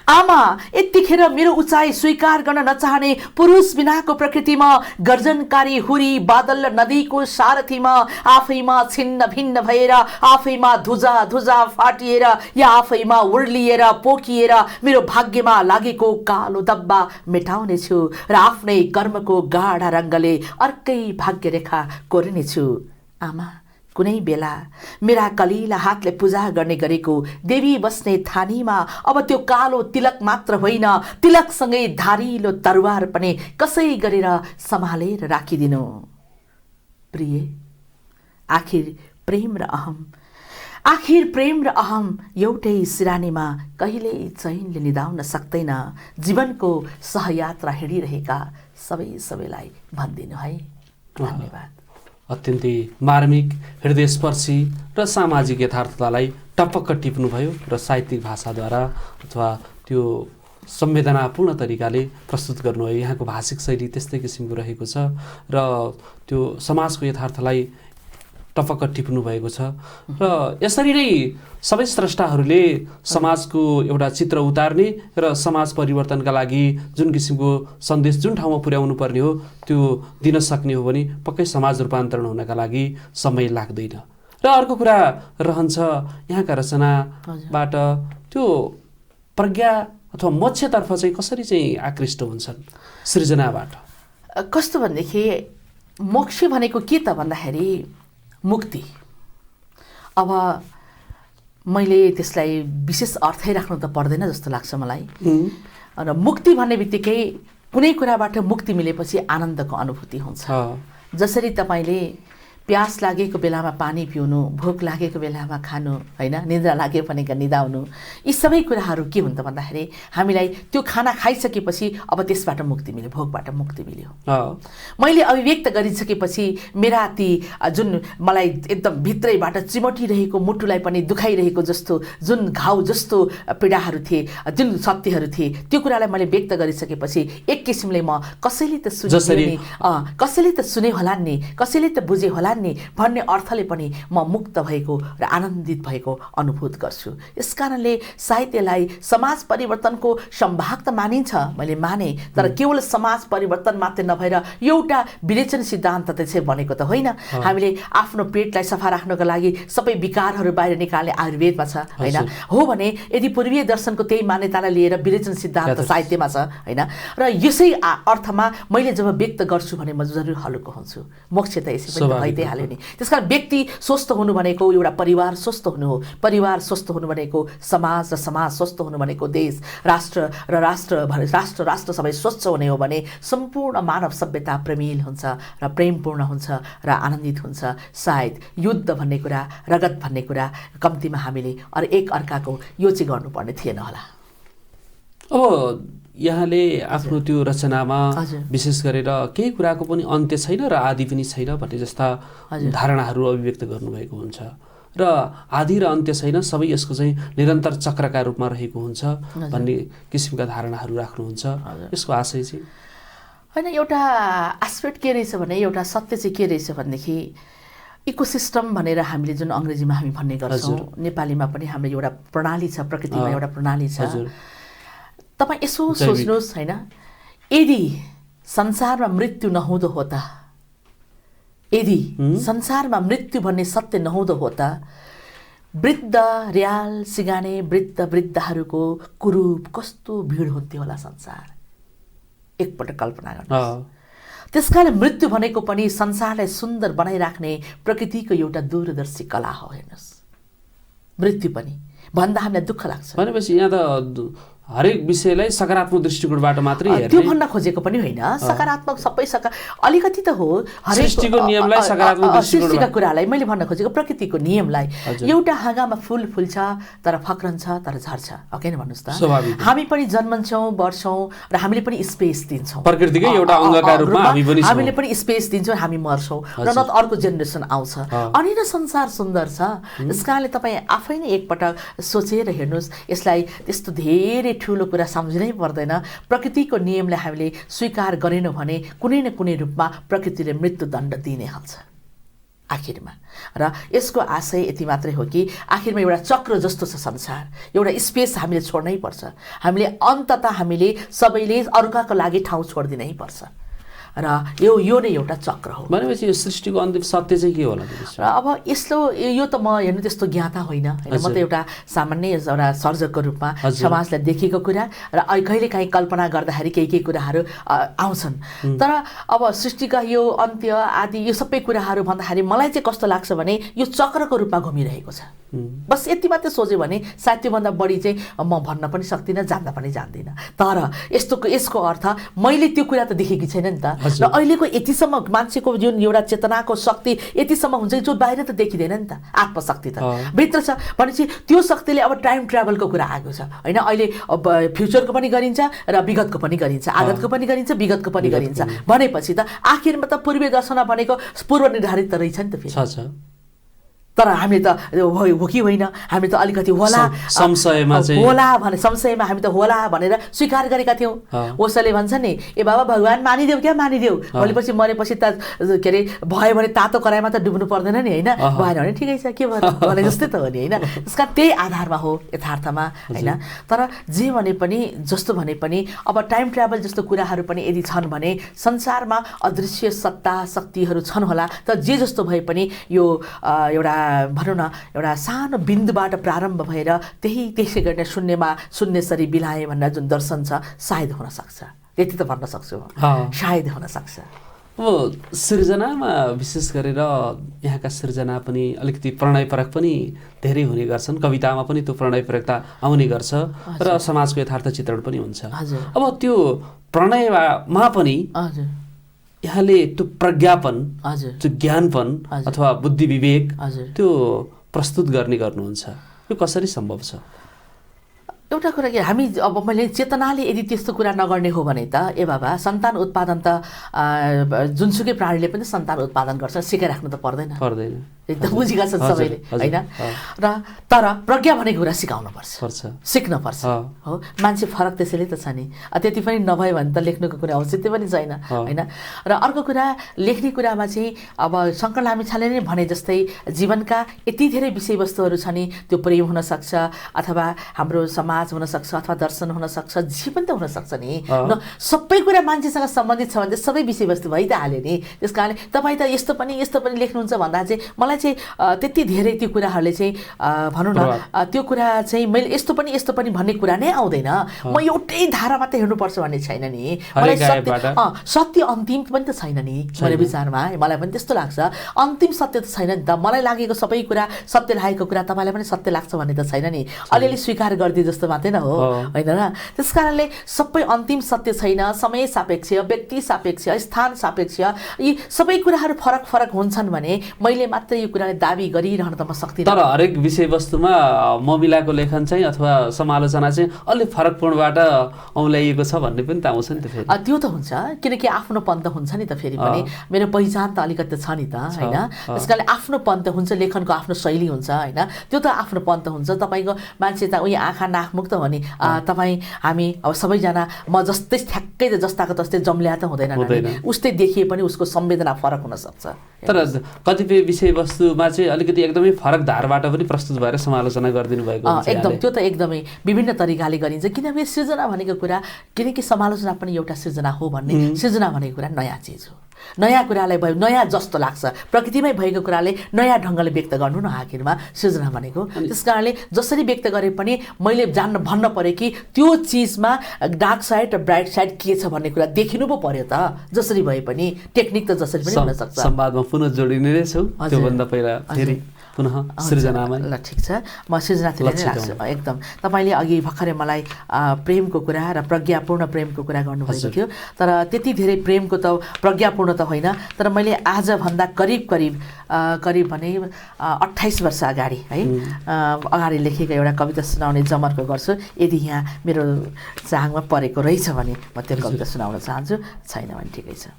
आमा, यतिखेर मेरो उचाइ स्वीकार गर्न नचाहने पुरुष बिनाको प्रकृतिमा गर्जनकारी हुरी बादल र नदीको सारथीमा आफैमा छिन्न भिन्न भएर आफैमा धुजा फाटिएर या आफैमा उर्लिएर पोखिएर मेरो भाग्यमा लागेको कालो दब्बा मेटाउनेछु र आफ्नै कर्मको गाढा रङ्गले अर्कै भाग्यरेखा कोर्नेछु। आमा, कुनै बेला मेरा कलिला हातले पूजा गर्ने गरेको देवी बस्ने थानीमा अब त्यो कालो तिलक मात्र होइन, तिलकसँगै धारिलो तरवार पनि कसै गरेर सम्हालेर राखिदिनु। प्रिय, आखिर प्रेम र अहम एउटै सिरानीमा कहिल्यै चैनले निदाउन सक्दैन। जीवनको सहयात्रा हिँडिरहेका सबैलाई भनिदिनु है। धन्यवाद। अत्यन्तै मार्मिक, हृदयस्पर्शी र सामाजिक यथार्थतालाई टपक्क टिप्नुभयो र साहित्यिक भाषाद्वारा अथवा त्यो संवेदनापूर्ण तरिकाले प्रस्तुत गर्नुभयो। यहाँको भाषिक शैली त्यस्तै किसिमको रहेको छ र त्यो समाजको यथार्थलाई टपक्क टिप्नु भएको छ र यसरी नै सबै स्रष्टाहरूले समाजको एउटा चित्र उतार्ने र समाज परिवर्तनका लागि जुन किसिमको सन्देश जुन ठाउँमा पुर्याउनु पर्ने हो त्यो दिन सक्ने हो भने पक्कै समाज रूपान्तरण हुनका लागि समय लाग्दैन। र अर्को कुरा रहन्छ यहाँका रचनाबाट त्यो प्रज्ञा अथवा मोक्षतर्फ चाहिँ कसरी चाहिँ आकृष्ट हुन्छन् सृजनाबाट? कस्तो भनेदेखि मोक्ष भनेको के त भन्दाखेरि मुक्ति। अब मैले त्यसलाई विशेष अर्थै राख्नु त पर्दैन जस्तो लाग्छ मलाई। र मुक्ति भन्ने बित्तिकै कुनै कुराबाट मुक्ति मिलेपछि आनन्दको अनुभूति हुन्छ। जसरी तपाईँले प्यास लागेको बेलामा पानी पिउनु, भोक लागेको बेलामा खानु, होइन, निद्रा लाग्यो भने निदाउनु, यी सबै कुराहरू के हुन्छ भन्दाखेरि हामीलाई त्यो खाना खाइसकेपछि अब त्यसबाट मुक्ति मिल्यो, भोकबाट मुक्ति मिल्यो। मैले अभिव्यक्त गरिसकेपछि मेरा ती जुन मलाई एकदम भित्रैबाट चिमटिरहेको मुटुलाई पनि दुखाइरहेको जस्तो जुन घाउ जस्तो पीडाहरू थिए, जुन सत्यहरू थिए, त्यो कुरालाई मैले व्यक्त गरिसकेपछि एक किसिमले म कसैले त सुने होला नि, कसैले त बुझे होला नि भन्ने अर्थले पनि म मुक्त भएको र आनन्दित भएको अनुभूत गर्छु। यसकारणले साहित्यलाई समाज परिवर्तनको सम्भाग त मानिन्छ, मैले माने, तर केवल समाज परिवर्तन मात्रै नभएर एउटा विरेचन सिद्धान्त त चाहिँ भनेको त होइन। हामीले आफ्नो पेटलाई सफा राख्नको लागि सबै विकारहरू बाहिर निकाल्ने आयुर्वेदमा छ, होइन? हो भने यदि पूर्वीय दर्शनको त्यही मान्यतालाई लिएर विरेचन सिद्धान्त साहित्यमा छ, होइन? र यसै अर्थमा मैले जब व्यक्त गर्छु भने म जरुर हलुको हुन्छु। मोक्ष त यसै पनि भइहाल्यो नि। त्यसकारण व्यक्ति स्वस्थ हुनु भनेको एउटा परिवार स्वस्थ हुनु हो, परिवार स्वस्थ हुनु भनेको समाज, र समाज स्वस्थ हुनु भनेको देश, राष्ट्र सबै स्वच्छ हुने हो भने सम्पूर्ण मानव सभ्यता प्रेमिल हुन्छ र प्रेमपूर्ण हुन्छ र आनन्दित हुन्छ। सायद युद्ध भन्ने कुरा, रगत भन्ने कुरा कम्तीमा हामीले एक अर्काको यो चाहिँ गर्नुपर्ने थिएन होला। अब यहाँले आफ्नो त्यो रचनामा विशेष गरेर केही कुराको पनि अन्त्य छैन र आदि पनि छैन भन्ने जस्ता धारणाहरू अभिव्यक्त गर्नुभएको हुन्छ र आदि र अन्त्य छैन, सबै यसको चाहिँ निरन्तर चक्रका रूपमा रहेको हुन्छ भन्ने किसिमका धारणाहरू राख्नुहुन्छ। यसको आशय चाहिँ होइन, एउटा एस्पेक्ट के रहेछ भने, एउटा सत्य चाहिँ के रहेछ भनेदेखि इकोसिस्टम भनेर हामीले जुन अङ्ग्रेजीमा हामी भन्ने गर्छौँ, नेपालीमा पनि हाम्रो एउटा प्रणाली छ, प्रकृतिमा एउटा प्रणाली छ। तपाईँ यसो सोच्नुहोस् होइन, यदि संसारमा मृत्यु नहुँदो हो त, यदि संसारमा मृत्यु भन्ने सत्य नहुँदो हो त, वृद्ध रियाल सिगाने वृद्धहरूको कुरूप कस्तो भिड हुन्थ्यो होला संसार। एकपल्ट कल्पना गर्नुहोस्। त्यसकारण मृत्यु भनेको पनि संसारलाई सुन्दर बनाइराख्ने प्रकृतिको एउटा दूरदर्शी कला हो। हेर्नुहोस्, मृत्यु पनि भन्दा हामीलाई दुःख लाग्छ। भनेपछि यहाँ त हरेक विषयलाई सकारात्मक दृष्टिकोणबाट मात्रै हेर्ने, त्यो भन्न खोजेको पनि होइन। सकारात्मक सबै अलिकति त हो, सृष्टिको नियमलाई सकारात्मक दृष्टिकोणबाट, सृष्टिका कुरालाई मैले भन्न खोजेको प्रकृतिको नियमलाई। एउटा हाँगामा फुल फुल्छ तर फक्रन्छ तर झर्छ, किन भन्नुहोस् त। हामी पनि जन्मन्छौँ, बढ्छौँ र हामीले पनि स्पेस दिन्छौँ। प्रकृतिकै एउटा अङ्गका रूपमा हामीले पनि स्पेस दिन्छौँ, हामी मर्छौँ र न त अर्को जेनेरेसन आउँछ। अनि न संसार सुन्दर छ। त्यस कारणले तपाईँ आफै नै एकपटक सोचेर हेर्नुहोस्, यसलाई त्यस्तो धेरै ठुलो कुरा सम्झिनै पर्दैन। प्रकृतिको नियमलाई हामीले स्वीकार गरेनौँ भने कुनै न कुनै रूपमा प्रकृतिले मृत्युदण्ड दिने हाल्छ आखिरमा। र यसको आशय यति मात्रै हो कि आखिरमा एउटा चक्र जस्तो छ संसार, एउटा स्पेस हामीले छोड्नै पर्छ। हामीले अन्ततः हामीले सबैले अर्काको लागि ठाउँ छोडिदिनै पर्छ र यो नै एउटा चक्र हो। भनेपछि यो सृष्टिको अन्तिम सत्य चाहिँ के होला? र अब यो त म हेर्नु त्यस्तो ज्ञाता होइन, म त एउटा सामान्य एउटा सर्जकको रूपमा समाजलाई देखेको कुरा र कहिलेकाहीँ कल्पना गर्दाखेरि केही कुराहरू आउँछन्। तर अब सृष्टिका यो अन्त्य आदि यो सबै कुराहरू भन्दाखेरि मलाई चाहिँ कस्तो लाग्छ भने यो चक्रको रूपमा घुमिरहेको छ। बस यति मात्रै सोच्यो भने सायद त्योभन्दा बढी चाहिँ म भन्न पनि सक्दिनँ, जान्न पनि जान्दिनँ। तर यसको अर्थ मैले त्यो कुरा त देखेकी छैन नि त। र अहिलेको यतिसम्म मान्छेको जुन एउटा चेतनाको शक्ति यतिसम्म हुन्छ जो बाहिर त देखिँदैन नि त। आत्मशक्ति त भित्र छ भनेपछि त्यो शक्तिले अब टाइम ट्राभलको कुरा आएको छ होइन। अहिले अब फ्युचरको पनि गरिन्छ र विगतको पनि गरिन्छ, आगतको पनि गरिन्छ, विगतको पनि गरिन्छ भनेपछि त आखिरमा त पूर्वीय दर्शना भनेको पूर्व निर्धारित त रहेछ नि त फेरि। तर हामीले त हो कि होइन, हामी त अलिकति होला संशयमा हामी त होला भनेर स्वीकार गरेका थियौँ। ओसले भन्छ नि, ए बाबा भगवान् मानिदेऊ क्या मानिदेऊ, भनेपछि मरेपछि त के अरे भयो भने तातो कराईमा त डुब्नु पर्दैन नि होइन, भएन भने ठिकै छ के भयो भने जस्तै त हो नि होइन। त्यसका त्यही आधारमा हो यथार्थमा होइन। तर जे भने पनि जस्तो भने पनि अब टाइम ट्राभल जस्तो कुराहरू पनि यदि छन् भने संसारमा अदृश्य सत्ता शक्तिहरू छन् होला। तर जे जस्तो भए पनि यो एउटा भनौँ न एउटा सानो बिन्दुबाट प्रारम्भ भएर त्यसै गर्ने शून्यसरी बिलाए भन्ने जुन दर्शन छ सायद हुन सक्छ। त्यति त भन्न सक्छु, सायद हुन सक्छ। अब सृजनामा विशेष गरेर यहाँका सृजना पनि अलिकति प्रणयपरक पनि धेरै हुने गर्छन्, कवितामा पनि त्यो प्रणयपरकता आउने गर्छ र समाजको यथार्थ चित्रण पनि हुन्छ। अब त्यो प्रणयमा पनि यहाँले त्यो प्रज्ञापन, त्यो ज्ञानपन अथवा बुद्धि विवेक त्यो प्रस्तुत गर्नुहुन्छ, यो कसरी सम्भव छ? एउटा कुरा के हामी अब मैले चेतनाले यदि त्यस्तो कुरा नगर्ने हो भने त ए बाबा सन्तान उत्पादन त जुनसुकै प्राणीले पनि सन्तान उत्पादन गर्छ, सिकाइराख्नु त पर्दैन एकदम बुझेका छन् सबैले होइन। र तर प्रज्ञा भनेको कुरा सिकाउनुपर्छ, सिक्नुपर्छ हो। मान्छे फरक त्यसैले त छ नि, त्यति पनि नभए भने त लेख्नुको कुरा औचित्य पनि छैन होइन। र अर्को कुरा लेख्ने कुरामा चाहिँ अब शङ्कर लामिछाने नै भने जस्तै जीवनका यति धेरै विषयवस्तुहरू छ नि, त्यो प्रेम हुनसक्छ अथवा हाम्रो समाज हुनसक्छ अथवा दर्शन हुनसक्छ, जे पनि त हुनसक्छ नि। सबै कुरा मान्छेसँग सम्बन्धित छ भने सबै विषयवस्तु भइ त हाल्यो नि। त्यस कारणले तपाईँ त यस्तो पनि लेख्नुहुन्छ भन्दा चाहिँ मलाई चाहिँ त्यति धेरै त्यो कुराहरूले चाहिँ भनौँ न त्यो कुरा चाहिँ मैले यस्तो पनि भन्ने कुरा नै आउँदैन। म एउटै धारा मात्रै हेर्नुपर्छ भन्ने छैन नि। मलाई सत्य अन्तिम पनि त छैन नि मेरो विचारमा। मलाई पनि त्यस्तो लाग्छ, अन्तिम सत्य त छैन नि त। मलाई लागेको सबै कुरा सत्य लागेको कुरा तपाईँलाई पनि सत्य लाग्छ भन्ने त छैन नि। अलिअलि स्वीकार गरिदिए जस्तो मात्रै न हो, होइन र? त्यस कारणले सबै अन्तिम सत्य छैन। समय सापेक्ष, व्यक्ति सापेक्ष, स्थान सापेक्ष, यी सबै कुराहरू फरक फरक हुन्छन् भने मैले मात्र यो कुराले दाबी गरिरहन त म सक्दिनँ। तर हरेक विषयवस्तुमा ममिलाको लेखन चाहिँ अथवा समालोचना चाहिँ अलि फरक कोणबाट औँल्याइएको छ भन्ने पनि त आउँछ नि त फेरि। त्यो त हुन्छ, किनकि आफ्नोपन त हुन्छ नि त फेरि पनि। मेरो पहिचान त अलिकति छ नि त, होइन? त्यस कारणले आफ्नोपन त हुन्छ, लेखनको आफ्नो शैली हुन्छ, होइन? त्यो त आफ्नोपन त हुन्छ। तपाईँको मान्छे त उयो आँखा नाक मुख त हो नि। तपाईँ हामी अब सबैजना म जस्तै ठ्याक्कै जस्ताको तस्तै जम्ल्या त हुँदैन। उस्तै देखिए पनि उसको संवेदना फरक हुनसक्छ। तर कतिपय विषयवस्तुमा चाहिँ अलिकति एकदमै फरक धारबाट पनि प्रस्तुत भएर समालोचना गरिदिनु भएको हुन्छ। एकदम, त्यो त एकदमै विभिन्न तरिकाले गरिन्छ। किनभने सृजना भनेको कुरा, किनकि समालोचना पनि एउटा सृजना हो भन्ने, सृजना भनेको कुरा नयाँ चिज हो। नयाँ कुरालाई भयो नयाँ जस्तो लाग्छ, प्रकृतिमै भएको कुराले नयाँ ढङ्गले व्यक्त गर्नु न आखिरमा सृजना भनेको। त्यस कारणले जसरी व्यक्त गरे पनि मैले भन्न पर्यो कि त्यो चिजमा डार्क साइड र ब्राइट साइड के छ भन्ने कुरा देखिनु पो पर्यो त। जसरी भए पनि टेक्निक त जसरी पनि हुनसक्छ। संवादमा पुनः जोडिने नै छौ, त्योभन्दा पहिला फेरि पुनः सृजनामा। ल ठिक छ, म सृजनातिर नै लाग्छु एकदम। तपाईँले अघि भर्खरै मलाई प्रेमको कुरा र प्रज्ञापूर्ण प्रेमको कुरा गर्नुभएको थियो। तर त्यति धेरै प्रेमको त प्रज्ञापूर्ण त होइन, तर मैले आजभन्दा करिब भने 28 वर्ष अगाडि है अगाडि लेखेको एउटा कविता सुनाउने जमर्को गर्छु। यदि यहाँ मेरो चाहमा परेको रहेछ भने म त्यो कविता सुनाउन चाहन्छु, छैन भने ठिकै छ।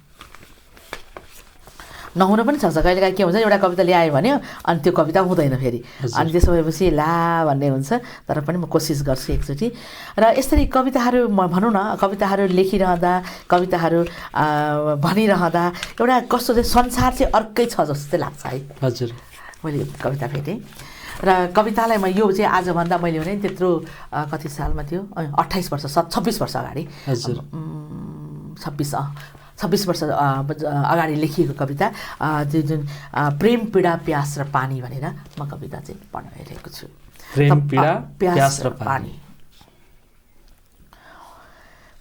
नहुन पनि सक्छ, कहिलेकाहीँ के हुन्छ एउटा कविता ल्यायो भने अनि त्यो कविता हुँदैन फेरि, अनि त्यसो भएपछि ला भन्ने हुन्छ। तर पनि म कोसिस गर्छु एकचोटि। र यसरी कविताहरू भनौँ न, कविताहरू लेखिरहँदा, कविताहरू भनिरहँदा एउटा कस्तो चाहिँ संसार चाहिँ अर्कै छ जस्तो चाहिँ लाग्छ है। हजुर, मैले कविता भेटेँ र कवितालाई म यो चाहिँ आजभन्दा मैले भने त्यत्रो कति सालमा थियो, 28 वर्ष 26 वर्ष अगाडि, 26 वर्ष अगाडि लेखिएको कविता, त्यो जुन प्रेम पीडा प्यास र पानी भनेर म कविता चाहिँ पढिरहेको छु। प्रेम पीडा प्यास र पानी।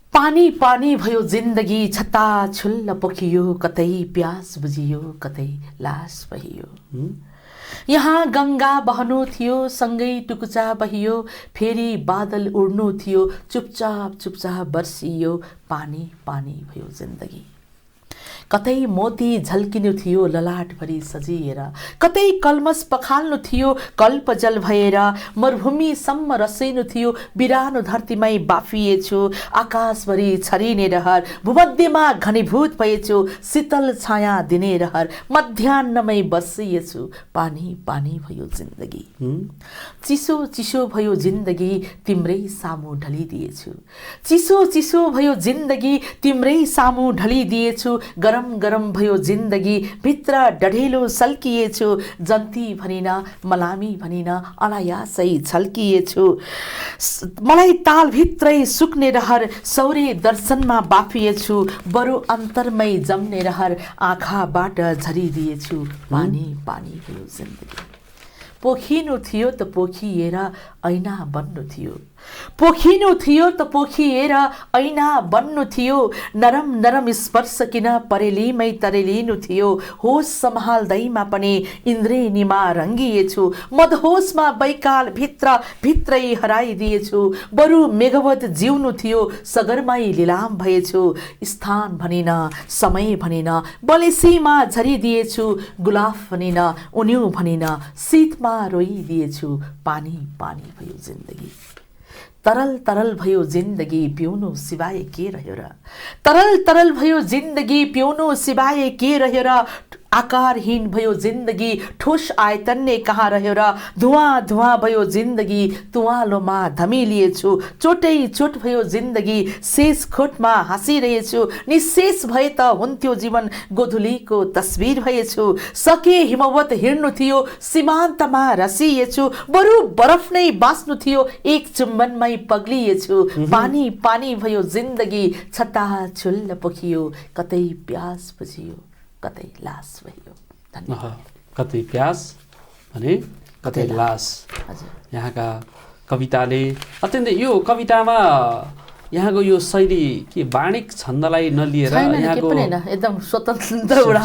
पानी पानी भयो जिन्दगी, छत्ता छुल्ल पोखियो, कतै प्यास बुझियो, कतै लास बहियो। यहाँ गङ्गा बहनु थियो, सँगै टुकुचा बहियो, फेरि बादल उड्नु थियो, चुपचाप चुपचाप बर्सियो। पानी पानी भयो जिन्दगी। कतै मोती झल्किनु थियो ललाटभरि सजिएर, कतै कल्मस पखाल्नु थियो कल्पजल भएर, मरुभूमिसम्म रसिनु थियो बिरानो धरतीमै बाफिएछु, आकाशभरि छरिने रहर, भूमध्यमा घनीभूत भएछु, शीतल छाया दिने रहर, मध्याह्नमै बसिएछु। पानी पानी भयो जिन्दगी। चिसो चिसो भयो जिन्दगी, तिम्रै सामु ढलिदिएछु। चिसो चिसो भयो जिन्दगी, तिम्रै सामु ढलिदिएछु। गरम गरम भयो जिन्दगी, भित्र डढेलो सल्किएछु। जन्ती भनिन मलामी भनिन अनायासै छल्किएछु। मलाई तालभित्रै सुक्ने रहर, सौर्य दर्शनमा बाफिएछु। बरु अन्तरमै जम्ने रहर, आँखाबाट झरिदिएछु। पानी पानी भयो जिन्दगी। पोखिनु थियो त पोखिएर ऐना बन्नु थियो, पोखिनु थियो त पोखिएर ऐना बन्नु थियो। नरम नरम स्पर्श किन परेलीमै तरेलिनु थियो, होस सम्हाल्दैमा पनि इन्द्रेणीमा रङ्गिएछु। मदहोसमा बैकाल भित्र भित्रै हराइदिएछु। बरु मेघवत जिउनु थियो, सगरमै लिलाम भएछु। स्थान भनिन समय भनिन बलेसीमा झरिदिएछु। गुलाफ भनिन उन्यु भनिन शीतमा रोइदिएछु। पानी पानी भयो जिन्दगी। तरल तरल भयो जिन्दगी, पिउनु सिवाय के रह्यो र? तरल तरल भयो जिन्दगी, पिउनु सिवाय के रह्यो र? आकारहीन भयो जिन्दगी, ठोस आयतन नै कहाँ रह्यो र? धुवाँ धुवाँ भयो जिन्दगी, तुवालोमा धमिलिएछु। चोटै चोट भयो जिन्दगी, शेष खोटमा हाँसिरहेछु। निशेष भए त हुन्थ्यो जीवन, गोधुलीको तस्बिर भएछु। सके हिमवत हिँड्नु थियो, सीमान्तमा रसिएछु। बरु बरफ नै बाँच्नु थियो, एक चुम्बनमै पग्लिएछु। पानी पानी भयो जिन्दगी, छत्ता छुल्ल पोखियो, कतै प्यास बुझियो, कतै लास भयो। धन्यवाद। कतै प्यास भने कतै लास। यहाँका कविताले अत्यन्तै यो कवितामा यहाँको यो शैली के वाणिक छन्दलाई नलिएर यहाँको एकदम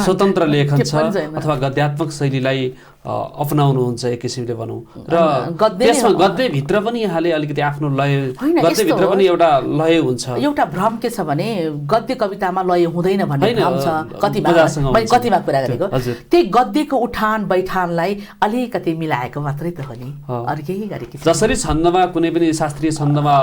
स्वतन्त्र लेखन छ अथवा गद्यात्मक शैलीलाई अपनाउनुहुन्छ एक किसिमले भनौँ र त्यसमा गद्यभित्र पनि यहाँले अलिकति आफ्नो लय गद्यभित्र पनि एउटा लय हुन्छ। एउटा भ्रम के छ भने गद्य कवितामा लय हुँदैन भन्ने भ्रम छ कतिमा कुरा गरेको। त्यही गद्यको उठान बैठानलाई अलिकति मिलाएको मात्रै त हो नि, अरू केही गरेको जसरी छन्दमा कुनै पनि शास्त्रीय छन्दमा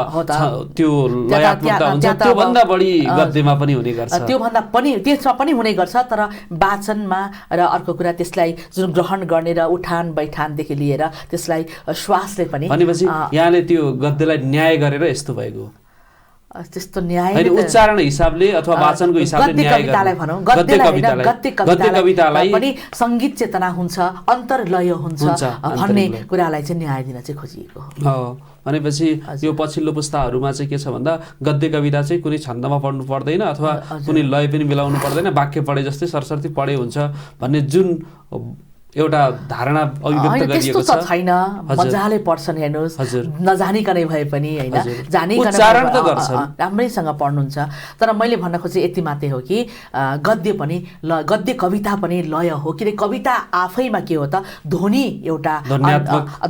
त्यो लयात्मकता हुन्छ त्योभन्दा बढी गद्यमा पनि हुने गर्छ, त्योभन्दा पनि त्यसमा पनि हुने गर्छ। तर वाचनमा र अर्को कुरा त्यसलाई जुन ग्रहण गर्ने र उठान बैठानदेखि लिएर त्यसलाई श्वासले पनि भनेपछि यहाँले त्यो गद्यलाई न्याय गरेर यस्तो भएको त्यस्तो न्याय उच्चारण हिसाबले अथवा वाचनको हिसाबले न्याय कवितालाई भनौँ गद्य कवितालाई पनि सङ्गीत चेतना हुन्छ, अन्तर्लय हुन्छ भन्ने कुरालाई चाहिँ न्याय दिन चाहिँ खोजिएको हो। भनेपछि यो पछिल्लो पुस्ताहरूमा चाहिँ के छ भन्दा गद्य कविता चाहिँ कुनै छन्दमा पढ्नु पर्दैन अथवा कुनै लय पनि मिलाउनु पर्दैन, वाक्य पढे जस्तै सरसर्ती पढे हुन्छ भन्ने जुन एउटा धारणा अभिव्यक्त गरिएको छ छैन। मजाले पढ्छन् हेर्नुहोस्, नजानिकनै भए पनि होइन जानिकन राम्रैसँग पढ्नुहुन्छ। तर मैले भन्न खोजेँ यति मात्रै हो कि गद्य पनि गद्य कविता पनि लय हो, किनकि कविता आफैमा के हो त ध्वनि एउटा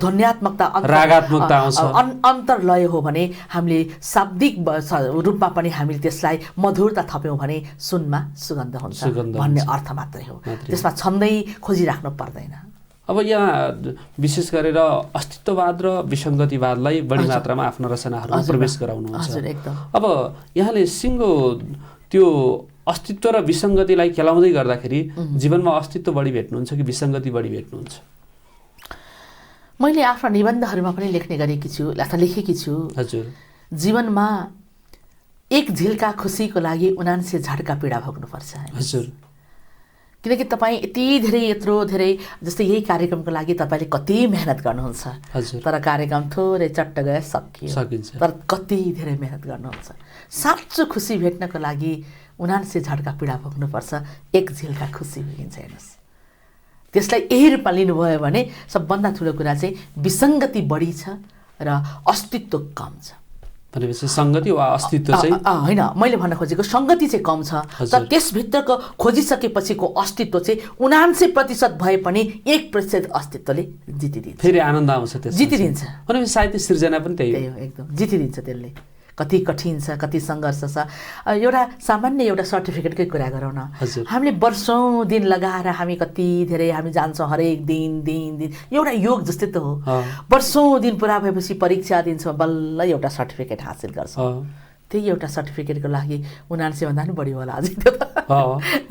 ध्वन्यात्मकता रागात्मकता आउँछ, अन्तर्लय हो भने हामीले शाब्दिक रूपमा पनि हामीले त्यसलाई मधुरता थप्यौँ भने सुनमा सुगन्ध हुन्छ भन्ने अर्थ मात्रै हो। त्यसमा छन्दै खोजिराख्नु पर्दैन। अब यहाँ विशेष गरेर अस्तित्ववाद र विसङ्गतिवादलाई बढी मात्रामा आफ्नो रचनाहरूमा प्रवेश गराउनुहुन्छ। अब यहाँले सिङ्गो त्यो अस्तित्व र विसङ्गतिलाई खेलाउँदै गर्दाखेरि जीवनमा अस्तित्व बढी भेट्नुहुन्छ कि विसङ्गति बढी भेट्नुहुन्छ? मैले आफ्ना निबन्धहरूमा पनि लेख्ने गरेकी छु अथवा लेखेकी छु। हजुर, जीवनमा एक झिल्का खुसीको लागि 79 झड्का पीडा भोग्नुपर्छ। हजुर, किनकि तपाईँ यति धेरै यत्रो धेरै जस्तै यही कार्यक्रमको लागि तपाईँले कति मेहनत गर्नुहुन्छ, तर कार्यक्रम थोरै चट्ट गए सकिन्छ, तर कति धेरै मेहनत गर्नुहुन्छ। साँचो खुसी भेट्नको लागि 79 झड्का पीडा भोग्नुपर्छ, एक झिल्का खुसी भइन्छ। हेर्नुहोस्, त्यसलाई यही रूपमा लिनुभयो भने सबभन्दा ठुलो कुरा चाहिँ विसङ्गति बढी छ र अस्तित्व कम छ। भनेपछि सङ्गति वा अस्तित्व चाहिँ होइन, मैले भन्न खोजेको सङ्गति चाहिँ कम छ, तर त्यसभित्रको खोजिसकेपछिको अस्तित्व चाहिँ 79% भए पनि 1% अस्तित्वले जितिदिन्छ। फेरि आनन्द आउँछ, त्यस जितिदिन्छ। भनेपछि साहित्य सृजना पनि त्यही हो, एकदम जितिदिन्छ। त्यसले कति कठिन छ, कति सङ्घर्ष छ। एउटा सामान्य एउटा सर्टिफिकेटकै कुरा गरौँ न, हामीले वर्षौँ दिन लगाएर हामी कति धेरै हामी जान्छौँ, हरेक दिन एउटा योग जस्तै त हो। वर्षौँ दिन पुरा भएपछि परीक्षा दिन्छौँ, बल्ल एउटा सर्टिफिकेट हासिल गर्छौँ। त्यही एउटा सर्टिफिकेटको लागि 79 भन्दा पनि बढी होला अझै, त्यो त